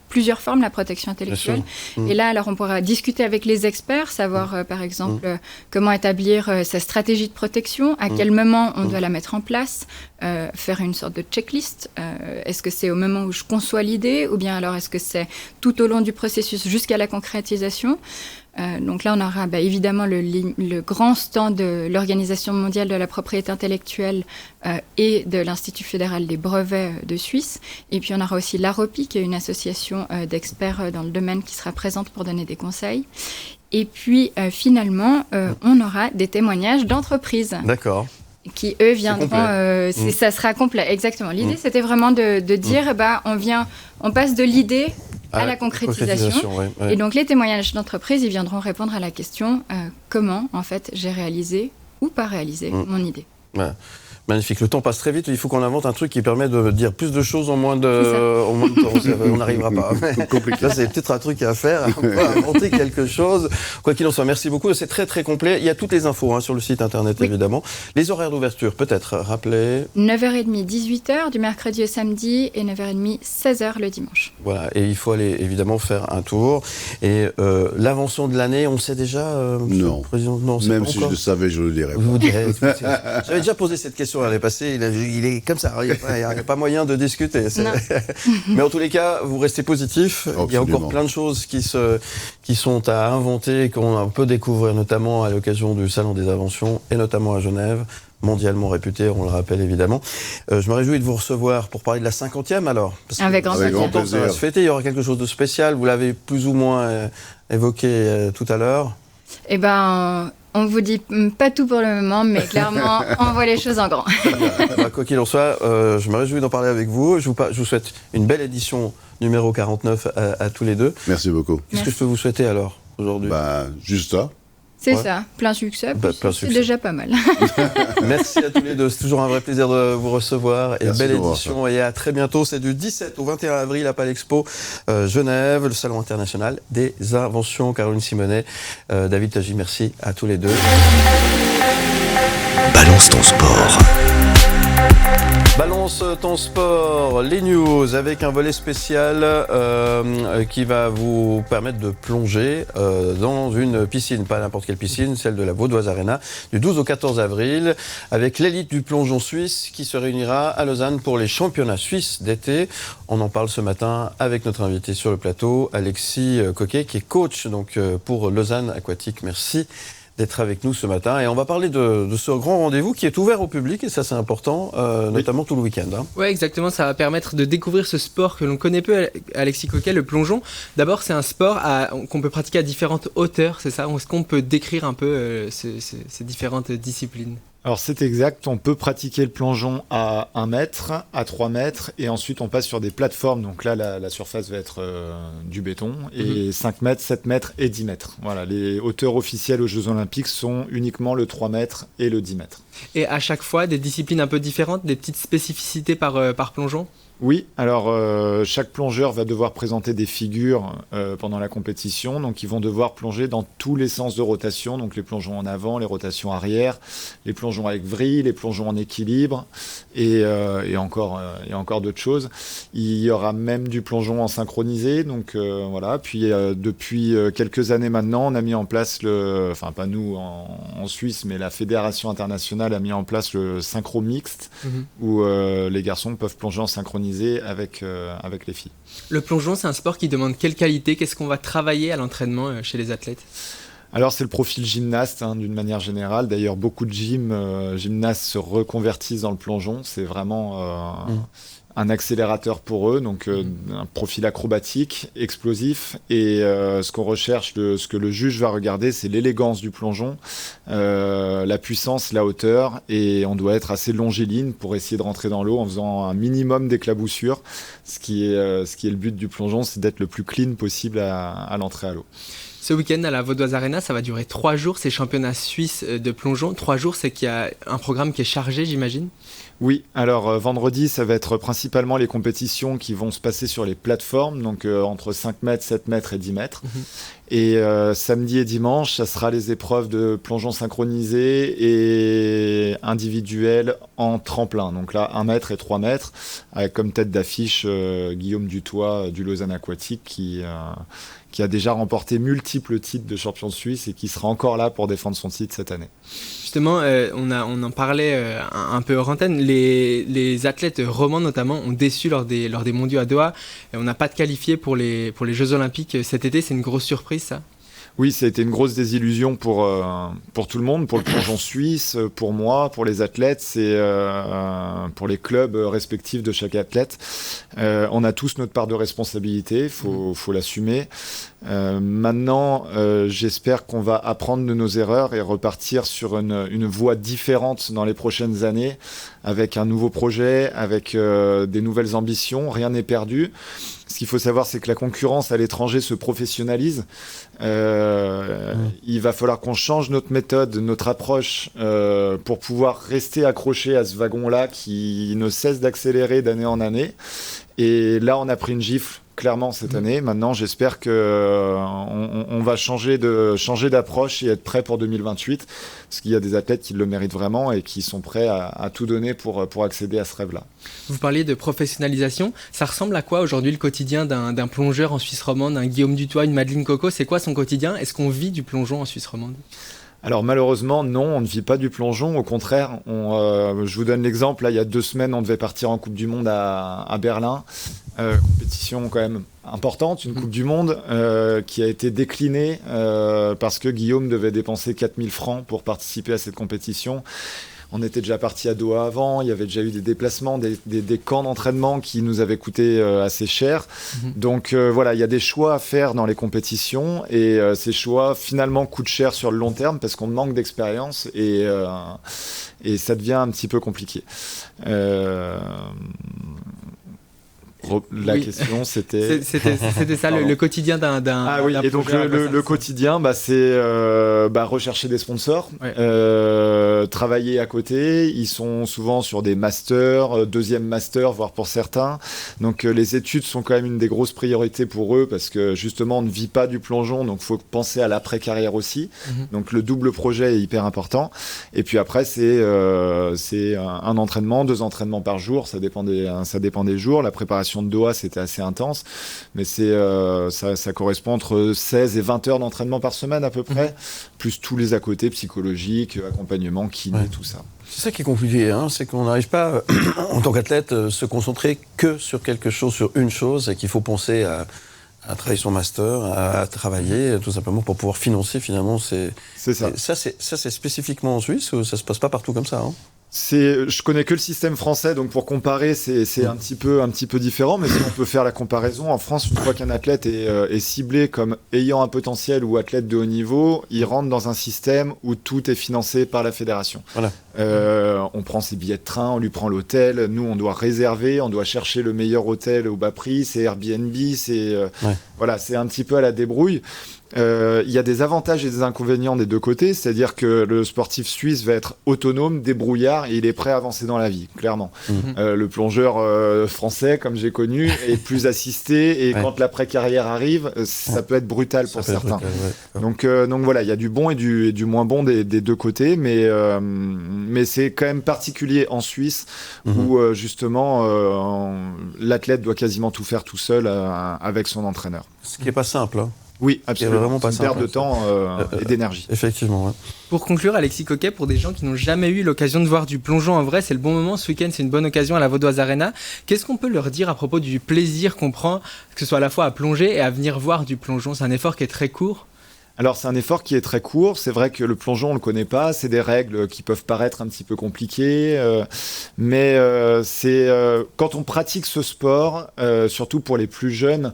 [SPEAKER 10] plusieurs formes, la protection intellectuelle. Et là, alors, on pourra discuter avec les experts, savoir, par exemple, comment établir sa stratégie de protection, à quel moment on doit la mettre en place, faire une sorte de checklist. Est-ce que c'est au moment où je conçois l'idée, ou bien alors est-ce que c'est tout au long du processus jusqu'à la concrétisation ? Donc là, on aura évidemment le grand stand de l'Organisation mondiale de la propriété intellectuelle et de l'Institut fédéral des brevets de Suisse. Et puis on aura aussi l'AROPI, qui est une association d'experts dans le domaine qui sera présente pour donner des conseils. Et puis finalement, on aura des témoignages d'entreprises.
[SPEAKER 3] D'accord.
[SPEAKER 10] Qui, eux, viendront... ça sera complet, exactement. L'idée, c'était vraiment de dire, on passe de l'idée à la concrétisation. Et donc, les témoignages d'entreprise, ils viendront répondre à la question comment, en fait, j'ai réalisé ou pas réalisé mon idée.
[SPEAKER 3] Magnifique. Le temps passe très vite. Il faut qu'on invente un truc qui permet de dire plus de choses en moins de temps. On n'arrivera pas. Là, c'est peut-être un truc à faire. On peut inventer quelque chose. Quoi qu'il en soit, merci beaucoup. C'est très, très complet. Il y a toutes les infos sur le site internet, évidemment. Les horaires d'ouverture, peut-être rappeler.
[SPEAKER 10] 9h30, 18h du mercredi au samedi et 9h30, 16h le dimanche.
[SPEAKER 3] Voilà. Et il faut aller, évidemment, faire un tour. Et l'invention de l'année, on sait déjà,
[SPEAKER 11] non.
[SPEAKER 3] Président ? Non,
[SPEAKER 11] même si je le savais, je le dirais pas.
[SPEAKER 3] Je vous dirais. J'avais déjà posé cette question l'année passée, il est comme ça, il n'y a pas moyen de discuter. Mais en tous les cas, vous restez positif. Absolument. Il y a encore plein de choses qui sont à inventer et qu'on peut découvrir, notamment à l'occasion du Salon des Inventions, et notamment à Genève, mondialement réputé, on le rappelle évidemment. Je me réjouis de vous recevoir pour parler de la 50e alors.
[SPEAKER 10] Avec grand plaisir.
[SPEAKER 3] Ça va se fêter, il y aura quelque chose de spécial, vous l'avez plus ou moins évoqué tout à l'heure.
[SPEAKER 10] On vous dit pas tout pour le moment, mais clairement, on voit les choses en grand.
[SPEAKER 3] Quoi qu'il en soit, je me réjouis d'en parler avec vous. Je vous souhaite une belle édition numéro 49 à tous les deux.
[SPEAKER 11] Merci beaucoup.
[SPEAKER 3] Qu'est-ce que je peux vous souhaiter alors, aujourd'hui ?
[SPEAKER 11] Juste ça.
[SPEAKER 10] C'est ça, plein succès. C'est déjà pas mal.
[SPEAKER 3] Merci à tous les deux, c'est toujours un vrai plaisir de vous recevoir. Et belle édition, et à très bientôt. C'est du 17 au 21 avril à Palexpo, Genève, le Salon international des inventions. Caroline Simonet, David Tagy, merci à tous les deux.
[SPEAKER 2] Balance ton sport.
[SPEAKER 3] Balance ton sport, les news avec un volet spécial qui va vous permettre de plonger dans une piscine, pas n'importe quelle piscine, celle de la Vaudoise Arena, du 12 au 14 avril, avec l'élite du plongeon suisse qui se réunira à Lausanne pour les championnats suisses d'été. On en parle ce matin avec notre invité sur le plateau, Alexis Coquet, qui est coach donc, pour Lausanne Aquatique. Merci d'être avec nous ce matin. Et on va parler de ce grand rendez-vous qui est ouvert au public, et ça c'est important, notamment tout le week-end. Hein.
[SPEAKER 12] Oui, exactement, ça va permettre de découvrir ce sport que l'on connaît peu, Alexis Coquet, le plongeon. D'abord, c'est un sport qu'on peut pratiquer à différentes hauteurs, c'est ça? Est-ce qu'on peut décrire un peu ces différentes disciplines?
[SPEAKER 6] Alors c'est exact, on peut pratiquer le plongeon à 1 mètre, à 3 mètres, et ensuite on passe sur des plateformes, donc là la surface va être du béton, et 5 mètres, 7 mètres et 10 mètres. Voilà, les hauteurs officielles aux Jeux Olympiques sont uniquement le 3 mètres et le 10 mètres. Et à chaque fois, des disciplines un peu différentes, des petites spécificités par plongeon? Oui, alors chaque plongeur va devoir présenter des figures pendant la compétition, donc ils vont devoir plonger dans tous les sens de rotation, donc les plongeons en avant, les rotations arrière, les plongeons avec vrille, les plongeons en équilibre et encore d'autres choses. Il y aura même du plongeon en synchronisé, donc voilà. Puis depuis quelques années maintenant, on a mis en place enfin pas nous en Suisse, mais la Fédération internationale a mis en place le synchro mixte, où les garçons peuvent plonger en synchronisé avec les filles. Le plongeon, c'est un sport qui demande quelle qualité? Qu'est-ce qu'on va travailler à l'entraînement chez les athlètes? Alors c'est le profil gymnaste d'une manière générale. D'ailleurs, beaucoup de gymnastes se reconvertissent dans le plongeon. C'est vraiment un accélérateur pour eux, donc un profil acrobatique, explosif. Et ce qu'on recherche, ce que le juge va regarder, c'est l'élégance du plongeon, la puissance, la hauteur, et on doit être assez longiligne pour essayer de rentrer dans l'eau en faisant un minimum d'éclaboussures. Ce qui est le but du plongeon, c'est d'être le plus clean possible à l'entrée à l'eau. Ce week-end à la Vaudoise Arena, ça va durer 3 jours, ces championnats suisses de plongeon. 3 jours, c'est qu'il y a un programme qui est chargé, j'imagine? Oui, alors vendredi, ça va être principalement les compétitions qui vont se passer sur les plateformes, donc entre 5 mètres, 7 mètres et 10 mètres. Et samedi et dimanche, ça sera les épreuves de plongeon synchronisé et individuel en tremplin. Donc là, 1 mètre et 3 mètres, avec comme tête d'affiche Guillaume Dutoit du Lausanne Aquatique qui a déjà remporté multiples titres de champion de Suisse et qui sera encore là pour défendre son titre cette année. Justement, on en parlait un peu hors antenne, les athlètes romans notamment ont déçu lors des mondiaux à Doha. On n'a pas de qualifiés pour les Jeux Olympiques cet été, c'est une grosse surprise ça? Oui, ça a été une grosse désillusion pour tout le monde, pour le plongeon suisse, pour moi, pour les athlètes, pour les clubs respectifs de chaque athlète. On a tous notre part de responsabilité, faut l'assumer. Maintenant, j'espère qu'on va apprendre de nos erreurs et repartir sur une voie différente dans les prochaines années, avec un nouveau projet, avec des nouvelles ambitions. Rien n'est perdu. Ce qu'il faut savoir, c'est que la concurrence à l'étranger se professionnalise. Il va falloir qu'on change notre méthode, notre approche pour pouvoir rester accroché à ce wagon-là qui ne cesse d'accélérer d'année en année. Et là, on a pris une gifle, clairement, cette année. Maintenant, j'espère qu'on va changer d'approche et être prêt pour 2028. Parce qu'il y a des athlètes qui le méritent vraiment et qui sont prêts à tout donner pour accéder à ce rêve-là. Vous parliez de professionnalisation. Ça ressemble à quoi aujourd'hui le quotidien d'un plongeur en Suisse romande, un Guillaume Dutoit, une Madeleine Coco? C'est quoi son quotidien? Est-ce qu'on vit du plongeon en Suisse romande? Alors malheureusement, non, on ne vit pas du plongeon. Au contraire, je vous donne l'exemple. Là, il y a 2 semaines, on devait partir en Coupe du Monde à Berlin. Compétition quand même importante, une Coupe du Monde qui a été déclinée parce que Guillaume devait dépenser 4 000 francs pour participer à cette compétition. On était déjà parti à Doha avant, il y avait déjà eu des déplacements, des camps d'entraînement qui nous avaient coûté assez cher. Donc voilà, il y a des choix à faire dans les compétitions et ces choix finalement coûtent cher sur le long terme parce qu'on manque d'expérience et ça devient un petit peu compliqué. La question, c'était...
[SPEAKER 12] C'était ça, le quotidien d'un...
[SPEAKER 6] Ah oui, et donc le quotidien, c'est rechercher des sponsors, travailler à côté. Ils sont souvent sur des masters, deuxième master, voire pour certains. Donc les études sont quand même une des grosses priorités pour eux, parce que justement, on ne vit pas du plongeon, donc il faut penser à l'après-carrière aussi. Donc le double projet est hyper important. Et puis après, c'est un entraînement, 2 entraînements par jour, ça dépend des jours. La préparation de Doha, c'était assez intense, mais ça correspond entre 16 et 20 heures d'entraînement par semaine à peu près, plus tous les à côté, psychologiques, accompagnement, kiné, tout ça.
[SPEAKER 3] C'est ça qui est compliqué, c'est qu'on n'arrive pas, en tant qu'athlète, se concentrer que sur quelque chose, sur une chose, et qu'il faut penser à travailler son master, à travailler, tout simplement pour pouvoir financer finalement. C'est ça. Ça, c'est spécifiquement en Suisse, ou ça se passe pas partout comme ça,
[SPEAKER 6] Je connais que le système français, donc pour comparer, c'est un petit peu différent, mais si on peut faire la comparaison, en France, une fois qu'un athlète est ciblé comme ayant un potentiel ou athlète de haut niveau, il rentre dans un système où tout est financé par la fédération. Voilà. On prend ses billets de train, on lui prend l'hôtel, nous on doit réserver, on doit chercher le meilleur hôtel au bas prix, c'est Airbnb, c'est un petit peu à la débrouille. Il y a des avantages et des inconvénients des deux côtés, c'est-à-dire que le sportif suisse va être autonome, débrouillard, et il est prêt à avancer dans la vie, clairement. Le plongeur français, comme j'ai connu, est plus assisté, et quand l'après-carrière arrive, ça peut être brutal pour certains. Donc voilà, il y a du bon et du moins bon des deux côtés, mais c'est quand même particulier en Suisse, où justement l'athlète doit quasiment tout faire tout seul avec son entraîneur.
[SPEAKER 3] Ce qui n'est pas simple,
[SPEAKER 6] Oui, absolument.
[SPEAKER 3] Vraiment pas
[SPEAKER 6] une perte de temps et d'énergie.
[SPEAKER 3] Effectivement. Ouais.
[SPEAKER 12] Pour conclure, Alexis Coquet, pour des gens qui n'ont jamais eu l'occasion de voir du plongeon en vrai, c'est le bon moment. Ce week-end, c'est une bonne occasion à la Vaudoise Arena. Qu'est-ce qu'on peut leur dire à propos du plaisir qu'on prend, que ce soit à la fois à plonger et à venir voir du plongeon? C'est un effort qui est très court.
[SPEAKER 6] Alors c'est un effort qui est très court, c'est vrai que le plongeon on le connaît pas, c'est des règles qui peuvent paraître un petit peu compliquées, mais quand on pratique ce sport, surtout pour les plus jeunes,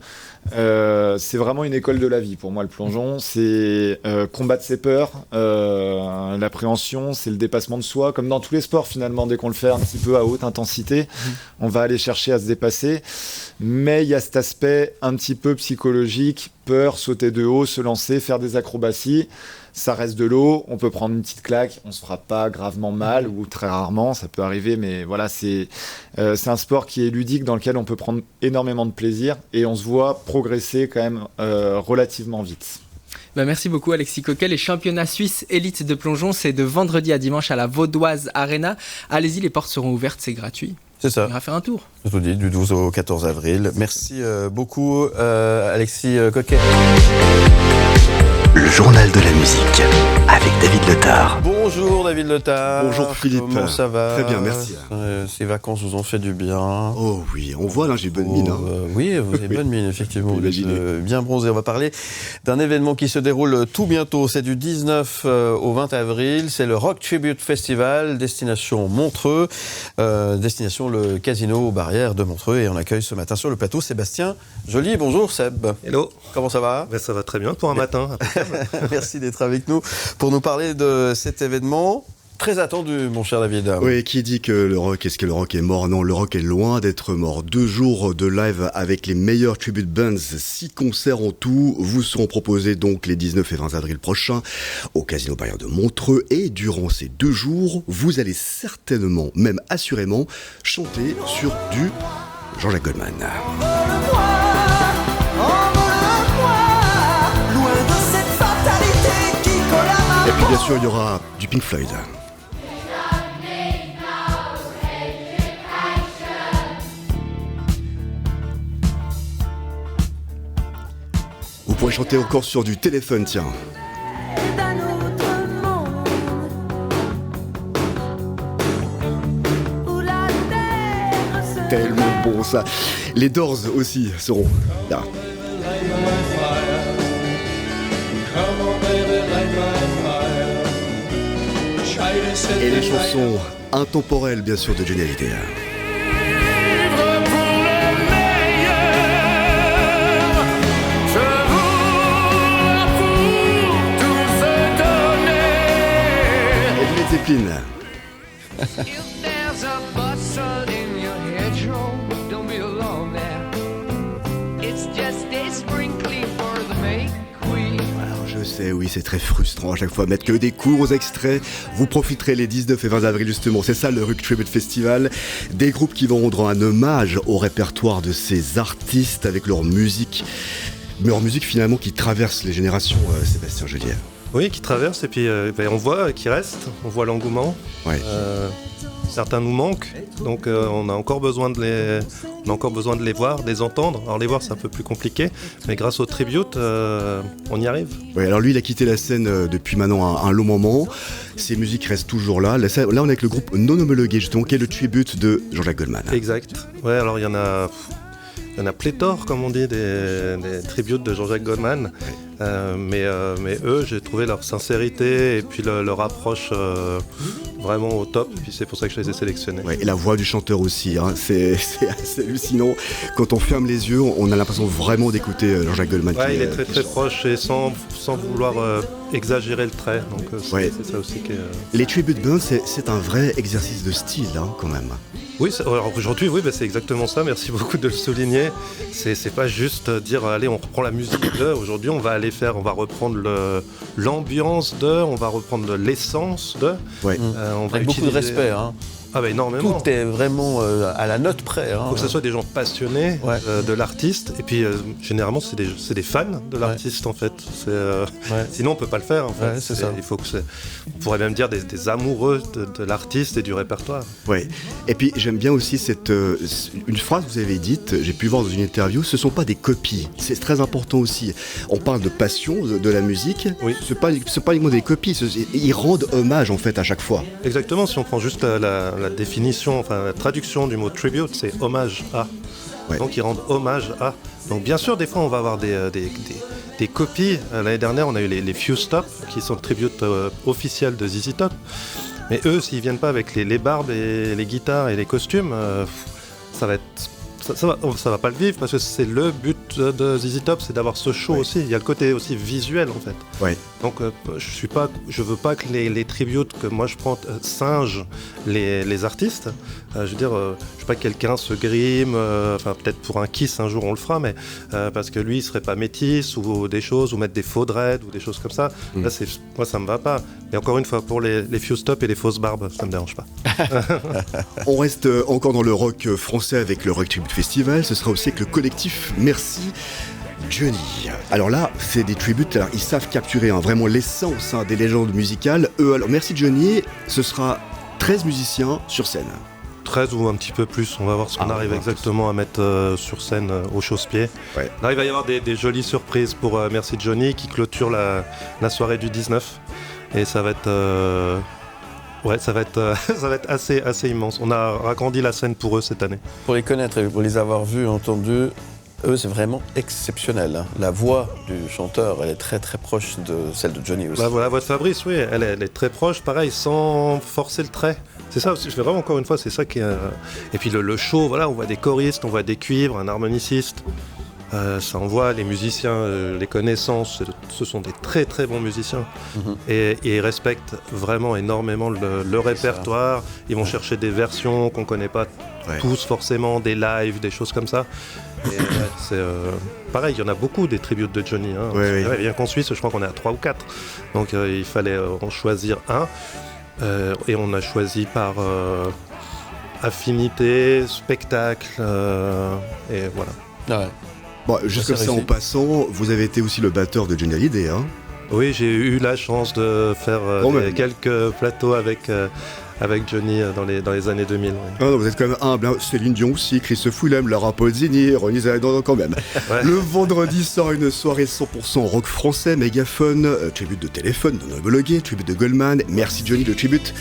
[SPEAKER 6] c'est vraiment une école de la vie pour moi le plongeon, c'est combattre ses peurs, l'appréhension, c'est le dépassement de soi, comme dans tous les sports finalement, dès qu'on le fait un petit peu à haute intensité, on va aller chercher à se dépasser, mais il y a cet aspect un petit peu psychologique, peur, sauter de haut, se lancer, faire des acrobaties, ça reste de l'eau, on peut prendre une petite claque, on se fera pas gravement mal, ou très rarement, ça peut arriver, mais voilà, c'est un sport qui est ludique, dans lequel on peut prendre énormément de plaisir, et on se voit progresser quand même relativement vite.
[SPEAKER 12] Merci beaucoup Alexis Coquet. Les championnats suisses élites de plongeon, c'est de vendredi à dimanche à la Vaudoise Arena. Allez-y, les portes seront ouvertes, c'est gratuit.
[SPEAKER 3] C'est ça.
[SPEAKER 12] On ira faire un tour.
[SPEAKER 3] Je vous dis, du 12 au 14 avril. Merci beaucoup Alexis Coquet.
[SPEAKER 2] Le journal de la musique avec David Letard.
[SPEAKER 3] Bonjour David Letard.
[SPEAKER 9] Bonjour Philippe.
[SPEAKER 3] Comment ça va?
[SPEAKER 9] Très bien, merci.
[SPEAKER 3] Ces vacances vous ont fait du bien.
[SPEAKER 9] Oh oui, on voit là, j'ai bonne mine.
[SPEAKER 3] Oui, vous avez bonne mine, effectivement. Vous êtes bien bronzé. On va parler d'un événement qui se déroule tout bientôt. C'est du 19 au 20 avril. C'est le Rock Tribute Festival, destination Montreux, destination le Casino Barrière de Montreux. Et on accueille ce matin sur le plateau Sébastien Joly. Bonjour Seb.
[SPEAKER 13] Hello.
[SPEAKER 3] Comment ça va?
[SPEAKER 13] Ça va très bien pour un matin.
[SPEAKER 3] Merci d'être avec nous pour nous parler de cet événement très attendu, mon cher David.
[SPEAKER 9] Oui, qui dit que le rock, est-ce que le rock est mort? Non, le rock est loin d'être mort. 2 jours de live avec les meilleurs tribute bands, 6 concerts en tout, vous seront proposés donc les 19 et 20 avril prochains au Casino Barrière de Montreux. Et durant ces 2 jours, vous allez certainement, même assurément, chanter sur du Jean-Jacques Goldman. Et puis bien sûr, il y aura du Pink Floyd. Vous pourrez chanter encore sur du Téléphone, tiens. Tellement bon ça. Les Doors aussi seront là. Et les chansons intemporelles, bien sûr, de Johnny Hallyday. Et Led Zeppelin. sais, oui, c'est très frustrant à chaque fois, mettre que des courts extraits. Vous profiterez les 19 et 20 avril justement, c'est ça le Rock Tribute Festival. Des groupes qui vont rendre un hommage au répertoire de ces artistes avec leur musique finalement qui traverse les générations, Sébastien Joliet.
[SPEAKER 13] Oui, qui traverse et puis on voit qui reste, on voit l'engouement.
[SPEAKER 9] Ouais.
[SPEAKER 13] Certains nous manquent, donc on a encore besoin de les voir, de les entendre. Alors les voir c'est un peu plus compliqué, mais grâce au tribute, on y arrive.
[SPEAKER 9] Oui, alors lui il a quitté la scène depuis maintenant un long moment. Ses musiques restent toujours là. Là on est avec le groupe Non Homologué justement, qui est le tribute de Jean-Jacques Goldman.
[SPEAKER 13] Exact. Ouais, alors il y en a pléthore, comme on dit, des tributes de Jean-Jacques Goldman. Mais eux, j'ai trouvé leur sincérité et puis leur approche vraiment au top. Et puis c'est pour ça que je les ai sélectionnés.
[SPEAKER 9] Ouais, et la voix du chanteur aussi, hein, c'est assez hallucinant. Quand on ferme les yeux, on a l'impression vraiment d'écouter Jean-Jacques Goldman.
[SPEAKER 13] Ouais, il est très très proche et sans vouloir exagérer le trait. Donc c'est ça aussi qui est...
[SPEAKER 9] Les tribute bands, c'est un vrai exercice de style, hein, quand même.
[SPEAKER 13] Oui, alors aujourd'hui, oui, c'est exactement ça. Merci beaucoup de le souligner. C'est pas juste dire, allez, on reprend la musique de. Aujourd'hui, on va reprendre l'ambiance de, on va reprendre l'essence de.
[SPEAKER 3] Ouais.
[SPEAKER 13] On va
[SPEAKER 3] avec beaucoup de respect, hein.
[SPEAKER 13] Ah bah énormément.
[SPEAKER 3] Tout est vraiment à la note près. Hein.
[SPEAKER 13] Il faut que ce soit des gens passionnés de l'artiste. Et puis généralement c'est des fans de l'artiste en fait. Sinon on peut pas le faire en fait.
[SPEAKER 3] Ouais, c'est ça.
[SPEAKER 13] Il faut on pourrait même dire des amoureux de l'artiste et du répertoire.
[SPEAKER 9] Ouais. Et puis j'aime bien aussi une phrase que vous avez dite, j'ai pu voir dans une interview, ce sont pas des copies. C'est très important aussi. On parle de passion de la musique.
[SPEAKER 13] Oui.
[SPEAKER 9] C'est pas uniquement des copies. Ils rendent hommage en fait à chaque fois.
[SPEAKER 13] Exactement. Si on prend juste la définition, enfin la traduction du mot tribute, c'est hommage à. Ouais. Donc ils rendent hommage à. Donc bien sûr, des fois on va avoir des copies. L'année dernière, on a eu les Few Stop, qui sont le tribute officiel de ZZ Top. Mais eux, s'ils viennent pas avec les barbes et les guitares et les costumes, ça va être... Ça va pas le vivre parce que c'est le but de ZZ Top, c'est d'avoir ce show aussi. Il y a le côté aussi visuel en fait.
[SPEAKER 9] Ouais.
[SPEAKER 13] Donc je veux pas que les tributes que moi je prends singent les artistes. Je veux dire, je veux pas que quelqu'un se grime. Enfin peut-être pour un Kiss un jour on le fera, mais parce que lui il serait pas métis ou des choses ou mettre des faux dreads ou des choses comme ça. Là moi ça me va pas. Et encore une fois pour les Few Stop et les fausses barbes, ça me dérange pas.
[SPEAKER 9] On reste encore dans le rock français avec le Rock Tribute Festival, ce sera aussi avec le collectif Merci Johnny. Alors là, c'est des tributes, alors ils savent capturer vraiment l'essence des légendes musicales. Alors Merci Johnny, ce sera 13 musiciens sur scène.
[SPEAKER 13] 13 ou un petit peu plus, on va voir ce qu'on arrive exactement à mettre sur scène au chausse-pied. Ouais. Là, il va y avoir des jolies surprises pour Merci Johnny qui clôture la soirée du 19 et ça va être... Ouais, ça va être assez immense. On a agrandi la scène pour eux cette année.
[SPEAKER 3] Pour les connaître et pour les avoir vus, entendus, eux, c'est vraiment exceptionnel. Hein. La voix du chanteur, elle est très très proche de celle de Johnny aussi.
[SPEAKER 13] La voix de Fabrice, oui, elle est très proche, pareil, sans forcer le trait. C'est ça aussi, je fais vraiment encore une fois, c'est ça qui est... Et puis le show, voilà, on voit des choristes, on voit des cuivres, un harmoniciste. Ça envoie les musiciens, les connaissances, ce sont des très très bons musiciens et ils respectent vraiment énormément le répertoire. Ils vont chercher des versions qu'on connaît pas tous forcément, des lives, des choses comme ça. Et c'est pareil, il y en a beaucoup des tributes de Johnny. Hein. Rien qu'en Suisse, je crois qu'on est à 3 ou 4. Donc il fallait en choisir un et on a choisi par affinité, spectacle et voilà.
[SPEAKER 3] Ah ouais.
[SPEAKER 9] Bon, juste comme ça en passant, vous avez été aussi le batteur de Johnny Hallyday, hein?
[SPEAKER 13] Oui, j'ai eu la chance de faire quelques plateaux avec Johnny dans les années 2000. Oui.
[SPEAKER 9] Ah non, vous êtes quand même humble, hein. Céline Dion aussi, Chris Fulham, Laura Pausini, Ronnie Zanon quand même. Ouais. Le vendredi sort une soirée 100% rock français, mégaphone, tribute de Téléphone, Non Homologué, tribute de Goldman, Merci Johnny, le tribute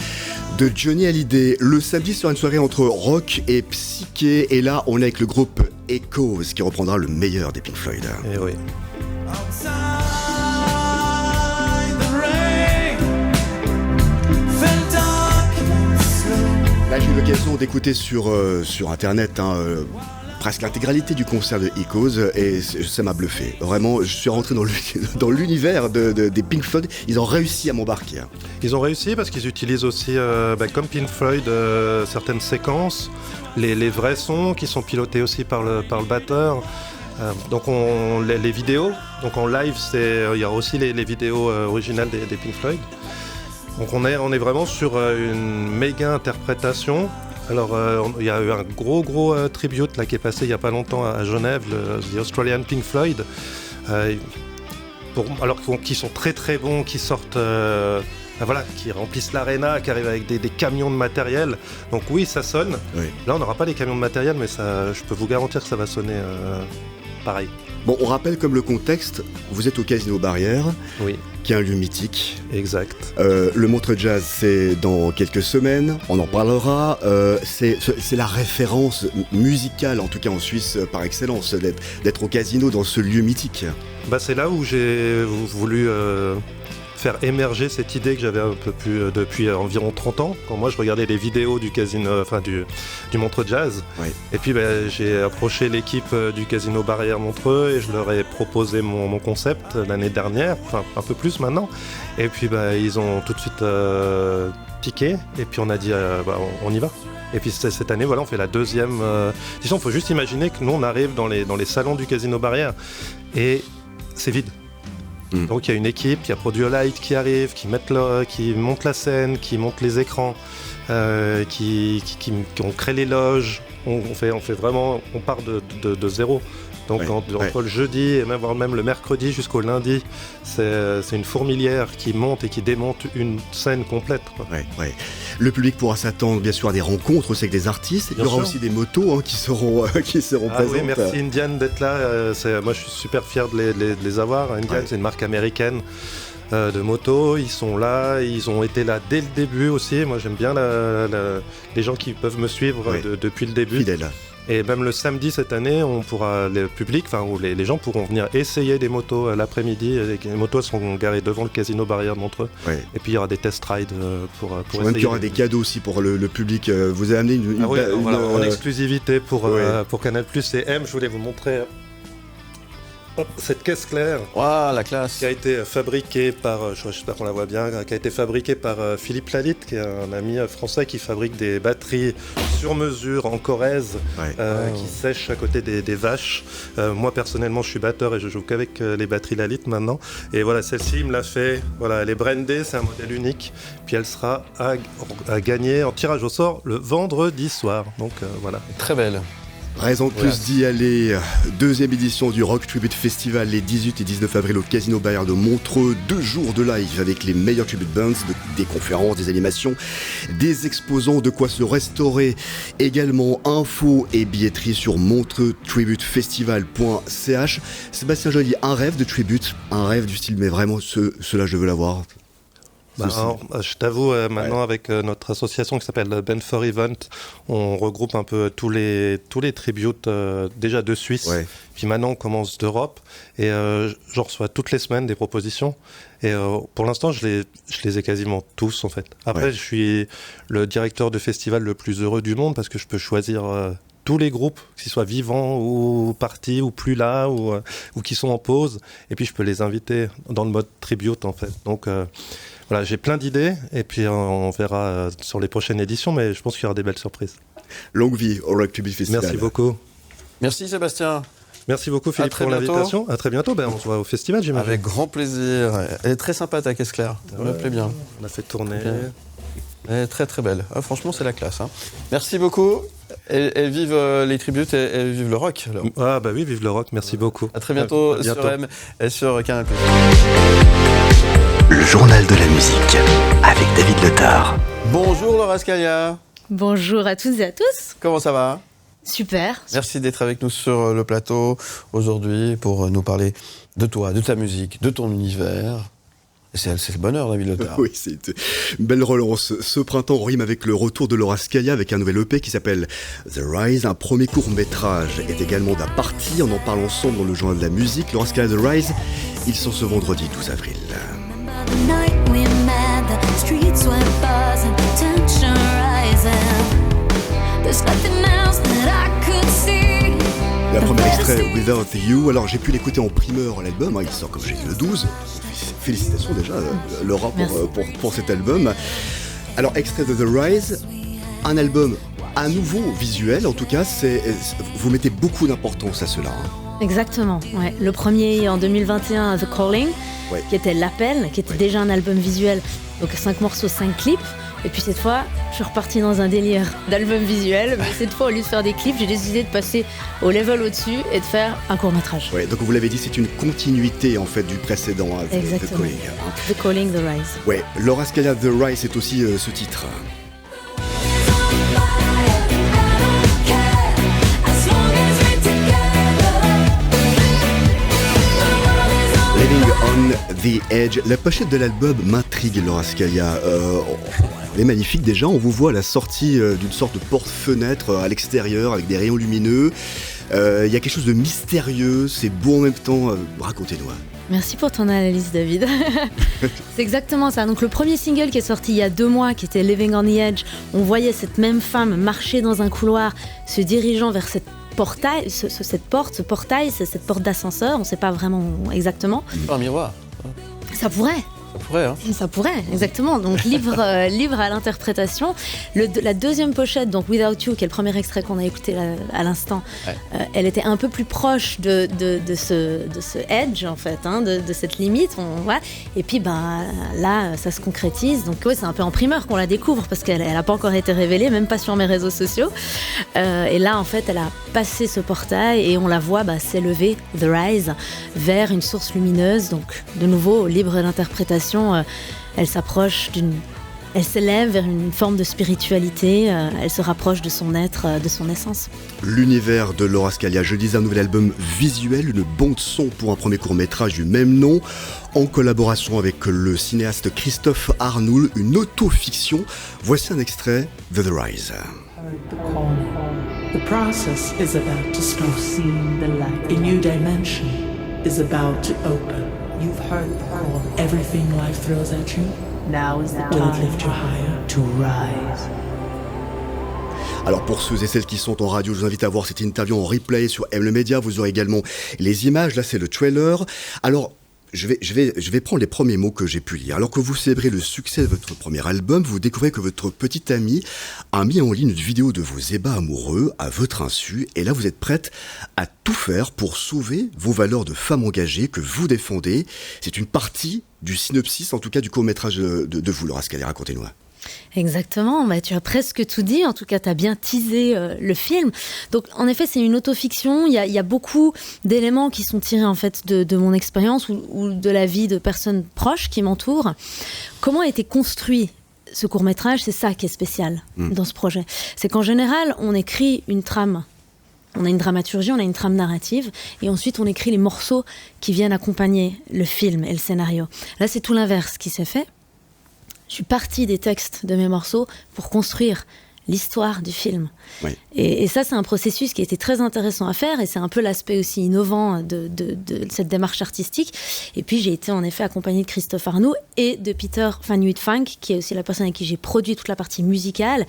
[SPEAKER 9] de Johnny Hallyday. Le samedi sera une soirée entre rock et psyché, et là on est avec le groupe Echoes qui reprendra le meilleur des Pink Floyd.
[SPEAKER 13] Et oui.
[SPEAKER 9] Là j'ai eu l'occasion d'écouter sur internet presque l'intégralité du concert de Echoes et ça m'a bluffé. Vraiment, je suis rentré dans l'univers des Pink Floyd. Ils ont réussi à m'embarquer.
[SPEAKER 13] Ils ont réussi parce qu'ils utilisent aussi, comme Pink Floyd, certaines séquences, les vrais sons qui sont pilotés aussi par le batteur. Donc les vidéos, donc en live, il y a aussi les vidéos originales des Pink Floyd. Donc on est vraiment sur une méga interprétation. Alors il y a eu un gros tribute là, qui est passé il n'y a pas longtemps à Genève, The Australian Pink Floyd. Qui sont très très bons, qui sortent, qui remplissent l'aréna, qui arrivent avec des camions de matériel. Donc oui, ça sonne. Oui. Là, on n'aura pas les camions de matériel, mais je peux vous garantir que ça va sonner pareil.
[SPEAKER 9] Bon, on rappelle comme le contexte, vous êtes au Casino Barrière,
[SPEAKER 13] oui,
[SPEAKER 9] qui est un lieu mythique.
[SPEAKER 13] Exact.
[SPEAKER 9] Le Montreux Jazz, c'est dans quelques semaines, on en parlera. C'est la référence musicale, en tout cas en Suisse, par excellence, d'être au Casino dans ce lieu mythique.
[SPEAKER 13] C'est là où j'ai voulu faire émerger cette idée que j'avais un peu plus depuis environ 30 ans, quand moi je regardais les vidéos du casino, du Montreux Jazz. Oui. Et puis j'ai approché l'équipe du Casino Barrière Montreux et je leur ai proposé mon concept l'année dernière, un peu plus maintenant. Et puis ils ont tout de suite piqué et puis on a dit on y va. Et puis cette année, on fait la deuxième. Disons, il faut juste imaginer que nous on arrive dans les salons du Casino Barrière et c'est vide. Donc il y a une équipe, il y a Produit Light qui arrive, qui monte la scène, qui monte les écrans, qui crée les loges. On fait vraiment, on part de zéro. Donc entre le jeudi et même le mercredi jusqu'au lundi, c'est une fourmilière qui monte et qui démonte une scène complète.
[SPEAKER 9] Le public pourra s'attendre bien sûr à des rencontres aussi avec des artistes. Il y aura aussi des motos qui seront présentes.
[SPEAKER 13] Oui, merci Indian d'être là. Moi je suis super fier de les avoir. Indian, c'est une marque américaine de motos. Ils sont là, ils ont été là dès le début aussi. Moi j'aime bien les gens qui peuvent me suivre depuis le début.
[SPEAKER 9] Fidèle.
[SPEAKER 13] Et même le samedi cette année, le public, où les gens pourront venir essayer des motos l'après-midi. Les motos seront garées devant le Casino Barrière de Montreux. Ouais. Et puis il y aura des test rides pour essayer.
[SPEAKER 9] Même qu'il y aura des cadeaux aussi pour le public. Vous avez amené
[SPEAKER 13] en exclusivité pour Canal+ et M. Je voulais vous montrer cette caisse claire.
[SPEAKER 3] Waouh, la classe.
[SPEAKER 13] Qui a été fabriquée par, j'espère qu'on la voit bien, qui a été fabriquée par Philippe Lalitte, qui est un ami français qui fabrique des batteries sur mesure en Corrèze, qui sèchent à côté des vaches. Moi personnellement, je suis batteur et je joue qu'avec les batteries Lalitte maintenant. Et voilà, celle-ci, il me l'a fait. Voilà, elle est brandée, c'est un modèle unique. Puis elle sera à gagner en tirage au sort le vendredi soir. Donc voilà.
[SPEAKER 3] Très belle.
[SPEAKER 9] Raison de plus d'y aller. Deuxième édition du Rock Tribute Festival les 18 et 19 avril au Casino Barrière de Montreux. 2 jours de live avec les meilleurs tribute bands, des conférences, des animations, des exposants, de quoi se restaurer. Également infos et billetterie sur montreuxtributefestival.ch. Sébastien Joly, un rêve de tribute, un rêve du style, mais vraiment cela je veux l'avoir.
[SPEAKER 13] Je t'avoue, maintenant avec notre association qui s'appelle Band for Event, on regroupe un peu tous les tributes déjà de Suisse, puis maintenant on commence d'Europe et j'en reçois toutes les semaines des propositions et pour l'instant je les ai quasiment tous en fait. Après je suis le directeur de festival le plus heureux du monde parce que je peux choisir tous les groupes, qu'ils soient vivants ou partis ou plus là ou qui sont en pause et puis je peux les inviter dans le mode tribute en fait. Donc voilà, j'ai plein d'idées et puis on verra sur les prochaines éditions, mais je pense qu'il y aura des belles surprises.
[SPEAKER 9] Longue vie au Rock Tribute Festival.
[SPEAKER 13] Merci beaucoup.
[SPEAKER 3] Merci Sébastien.
[SPEAKER 13] Merci beaucoup Philippe pour l'invitation. À très bientôt. On se voit au festival, j'imagine.
[SPEAKER 3] Avec grand plaisir. Elle est très sympa ta caisse claire. Ça me plaît bien.
[SPEAKER 13] On a fait tourner.
[SPEAKER 3] Elle est très très belle. Franchement, c'est la classe. Merci beaucoup. Et vive les tributes et vive le rock. Alors.
[SPEAKER 13] Oui, vive le rock. Merci beaucoup.
[SPEAKER 3] À très bientôt, sur M et sur Canal+.
[SPEAKER 2] Le journal de la musique avec David Letard.
[SPEAKER 3] Bonjour Laura Scalia.
[SPEAKER 14] Bonjour à toutes et à tous.
[SPEAKER 3] Comment ça va ?
[SPEAKER 14] Super.
[SPEAKER 3] Merci d'être avec nous sur le plateau aujourd'hui pour nous parler de toi, de ta musique, de ton univers. C'est le bonheur, David Letard.
[SPEAKER 9] Oui, c'est une belle relance. Ce printemps, on rime avec le retour de Laura Scalia avec un nouvel EP qui s'appelle The Rise. Un premier court-métrage est également d'un parti. On en parle ensemble dans le journal de la musique. Laura Scalia, The Rise, ils sont ce vendredi 12 avril. La première extrait, Without You. Alors j'ai pu l'écouter en primeur l'album, il sort comme j'ai dit le 12. Félicitations déjà Laura pour cet album. Alors extrait de The Rise, un album à nouveau visuel, en tout cas vous mettez beaucoup d'importance à cela.
[SPEAKER 14] Exactement, ouais. Le premier en 2021, The Calling, qui était l'appel, qui était déjà un album visuel, donc 5 morceaux, 5 clips. Et puis cette fois, je suis repartie dans un délire d'album visuel, mais cette fois, au lieu de faire des clips, j'ai décidé de passer au level au-dessus et de faire un court-métrage.
[SPEAKER 9] Ouais, donc vous l'avez dit, c'est une continuité en fait du précédent, The Calling.
[SPEAKER 14] The Calling, The Rise.
[SPEAKER 9] Ouais, Laura Scalia, The Rise, c'est aussi ce titre. Living on the Edge. La pochette de l'album m'intrigue, Laura Scalia. Elle est magnifique déjà. On vous voit à la sortie d'une sorte de porte-fenêtre à l'extérieur avec des rayons lumineux. Il y a quelque chose de mystérieux. C'est beau en même temps. Racontez-nous.
[SPEAKER 14] Merci pour ton analyse, David. C'est exactement ça. Donc le premier single qui est sorti il y a 2 mois, qui était Living on the Edge, on voyait cette même femme marcher dans un couloir, se dirigeant vers cette portail, cette porte d'ascenseur, on ne sait pas vraiment exactement.
[SPEAKER 3] Un miroir.
[SPEAKER 14] Ça pourrait.
[SPEAKER 3] Ça pourrait, hein.
[SPEAKER 14] Ça pourrait, exactement. Donc libre à l'interprétation. La deuxième pochette, donc Without You, qui est le premier extrait qu'on a écouté à l'instant, elle était un peu plus proche de ce edge, en fait, hein, de cette limite. Et puis là, ça se concrétise. Donc c'est un peu en primeur qu'on la découvre, parce qu'elle n'a pas encore été révélée, même pas sur mes réseaux sociaux. Et là, en fait, elle a passé ce portail et on la voit s'élever, The Rise, vers une source lumineuse. Donc de nouveau, libre d'interprétation. Elle s'élève vers une forme de spiritualité, elle se rapproche de son être, de son essence.
[SPEAKER 9] L'univers de Laura Scalia, je dis un nouvel album visuel, une bande son pour un premier court-métrage du même nom, en collaboration avec le cinéaste Christophe Arnoul, une autofiction. Voici un extrait de The Rise.
[SPEAKER 15] The process is about to start seeing the light. A new dimension is about to open. You've heard the call. Everything life throws at you, now is the time. Will it lift you higher to rise?
[SPEAKER 9] Alors pour ceux et celles qui sont en radio, je vous invite à voir cette interview en replay sur M le Média. Vous aurez également les images. Là, c'est le trailer. Alors, je vais prendre les premiers mots que j'ai pu lire. Alors que vous célébrez le succès de votre premier album, vous découvrez que votre petit ami a mis en ligne une vidéo de vos ébats amoureux à votre insu. Et là, vous êtes prête à tout faire pour sauver vos valeurs de femme engagée que vous défendez. C'est une partie du synopsis, en tout cas du court-métrage de vous, Laura Scalia. Racontez-nous.
[SPEAKER 14] Exactement, tu as presque tout dit, en tout cas tu as bien teasé le film. Donc en effet c'est une autofiction, il y a beaucoup d'éléments qui sont tirés en fait de mon expérience ou de la vie de personnes proches qui m'entourent. Comment a été construit ce court-métrage? C'est ça qui est spécial dans ce projet. C'est qu'en général on écrit une trame. On a une dramaturgie, on a une trame narrative, et ensuite on écrit les morceaux qui viennent accompagner le film et le scénario. Là c'est tout l'inverse qui s'est fait. Je suis partie des textes de mes morceaux pour construire l'histoire du film. Oui. Et ça, c'est un processus qui a été très intéressant à faire, et c'est un peu l'aspect aussi innovant de cette démarche artistique. Et puis, j'ai été en effet accompagnée de Christophe Arnoul et de Peter Van Huytvanck, qui est aussi la personne avec qui j'ai produit toute la partie musicale.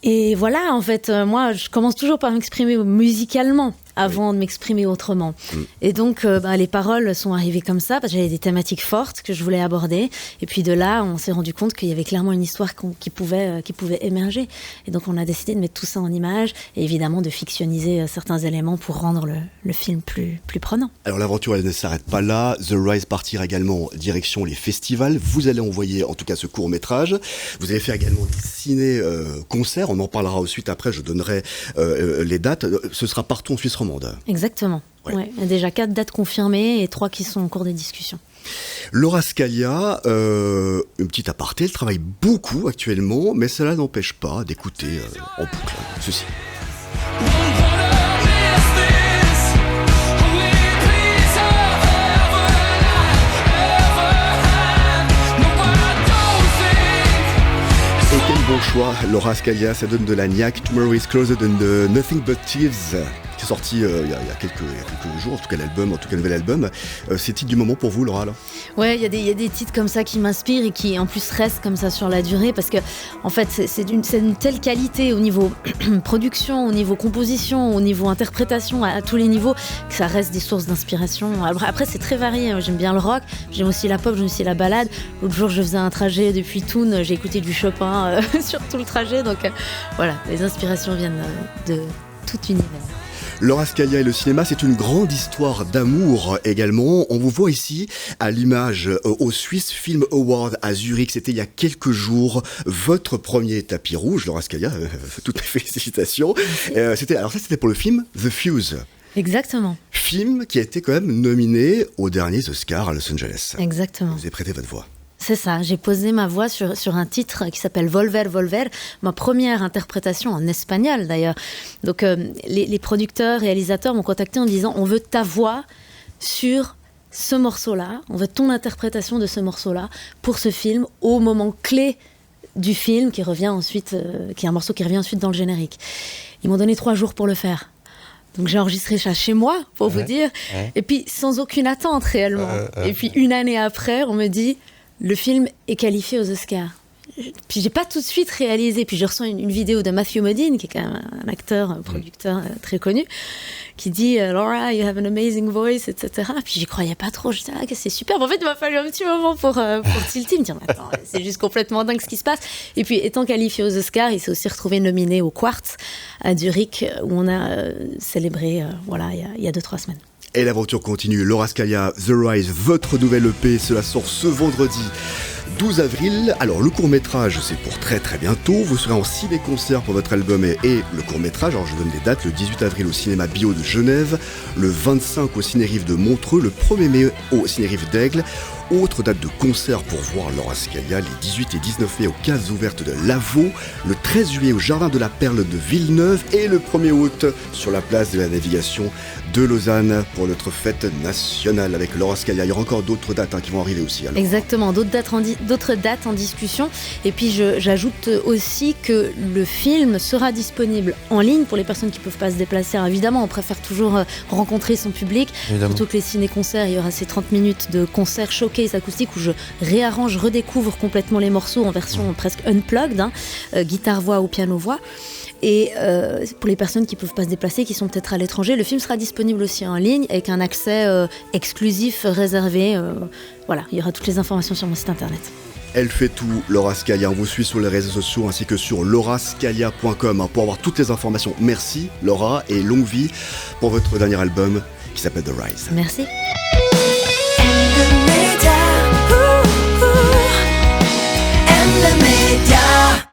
[SPEAKER 14] Et voilà, en fait, moi, je commence toujours par m'exprimer musicalement avant de m'exprimer autrement. Et donc, les paroles sont arrivées comme ça, parce que j'avais des thématiques fortes que je voulais aborder. Et puis de là, on s'est rendu compte qu'il y avait clairement une histoire qui pouvait émerger. Et donc, on a décidé de mettre tout ça en images, et évidemment de fictioniser certains éléments pour rendre le film plus prenant. Alors,
[SPEAKER 9] l'aventure, elle ne s'arrête pas là. The Rise partira également direction les festivals. Vous allez envoyer, en tout cas, ce court-métrage. Vous allez faire également des ciné-concerts. On en parlera ensuite. Après, je donnerai les dates. Ce sera partout en Suisse romande.
[SPEAKER 14] Exactement. Ouais. Il y a déjà 4 dates confirmées et 3 qui sont en cours de discussion.
[SPEAKER 9] Laura Scalia, une petite aparté, elle travaille beaucoup actuellement, mais cela n'empêche pas d'écouter en boucle ceci. Et quel bon choix, Laura Scalia, ça donne de la niaque. Tomorrow is closer than the Nothing But Thieves, qui est sorti il y a quelques jours, en tout cas le nouvel album. C'est le titre du moment pour vous, Laura, là?
[SPEAKER 14] Ouais, il y a des titres comme ça qui m'inspirent et qui en plus restent comme ça sur la durée, parce que en fait c'est d'une telle qualité au niveau production, au niveau composition, au niveau interprétation, à tous les niveaux, que ça reste des sources d'inspiration. Après c'est très varié, j'aime bien le rock, j'aime aussi la pop, j'aime aussi la balade. L'autre jour je faisais un trajet depuis Thun, j'ai écouté du Chopin sur tout le trajet, donc voilà, les inspirations viennent de tout univers.
[SPEAKER 9] Laura Scalia et le cinéma, c'est une grande histoire d'amour également. On vous voit ici à l'image au Swiss Film Award à Zurich. C'était il y a quelques jours. Votre premier tapis rouge, Laura Scalia, toutes mes félicitations. C'était pour le film The Fuse.
[SPEAKER 14] Exactement.
[SPEAKER 9] Film qui a été quand même nominé aux derniers Oscars à Los Angeles.
[SPEAKER 14] Exactement.
[SPEAKER 9] Vous avez prêté votre voix.
[SPEAKER 14] C'est ça, j'ai posé ma voix sur un titre qui s'appelle Volver, Volver, ma première interprétation en espagnol d'ailleurs. Donc les producteurs, réalisateurs m'ont contacté en disant on veut ta voix sur ce morceau-là, on veut ton interprétation de ce morceau-là pour ce film au moment clé du film qui revient ensuite, qui est un morceau qui revient ensuite dans le générique. Ils m'ont donné 3 jours pour le faire. Donc j'ai enregistré ça chez moi, pour vous dire, et puis sans aucune attente réellement. Et puis 1 année après, on me dit... Le film est qualifié aux Oscars. Puis j'ai pas tout de suite réalisé. Puis je reçois une vidéo de Matthew Modine, qui est quand même un acteur, un producteur très connu, qui dit Laura, you have an amazing voice, etc. Puis j'y croyais pas trop. Je disais que c'est super. En fait, il m'a fallu un petit moment pour tilter, me dire attends, c'est juste complètement dingue ce qui se passe. Et puis étant qualifié aux Oscars, il s'est aussi retrouvé nominé au Quartz à Zurich, où on a célébré il y a 2-3 semaines.
[SPEAKER 9] Et l'aventure continue. Laura Scalia, The Rise, votre nouvelle EP, cela sort ce vendredi 12 avril. Alors le court-métrage, c'est pour très très bientôt. Vous serez en ciné-concert pour votre album et le court-métrage. Alors je donne des dates. Le 18 avril au Cinéma Bio de Genève, le 25 au Ciné-Rive de Montreux, le 1er mai au Ciné-Rive d'Aigle. Autre date de concert pour voir Laura Scalia, les 18 et 19 mai aux Cases Ouvertes de Lavaux, le 13 juillet au Jardin de la Perle de Villeneuve et le 1er août sur la place de la Navigation de Lausanne pour notre fête nationale avec Laura Scalia. Il y aura encore d'autres dates qui vont arriver aussi. Alors.
[SPEAKER 14] Exactement, d'autres dates en discussion. Et puis j'ajoute aussi que le film sera disponible en ligne pour les personnes qui ne peuvent pas se déplacer. Alors, évidemment, on préfère toujours rencontrer son public. Évidemment. Surtout que les ciné-concerts, il y aura ces 30 minutes de concert showcase acoustique où je réarrange, redécouvre complètement les morceaux en version presque unplugged, guitare-voix ou piano-voix. Et pour les personnes qui ne peuvent pas se déplacer, qui sont peut-être à l'étranger, le film sera disponible aussi en ligne avec un accès exclusif réservé. Il y aura toutes les informations sur mon site internet.
[SPEAKER 9] Elle fait tout, Laura Scalia. On vous suit sur les réseaux sociaux ainsi que sur laurascalia.com pour avoir toutes les informations. Merci Laura et longue vie pour votre dernier album qui s'appelle The Rise.
[SPEAKER 14] Merci.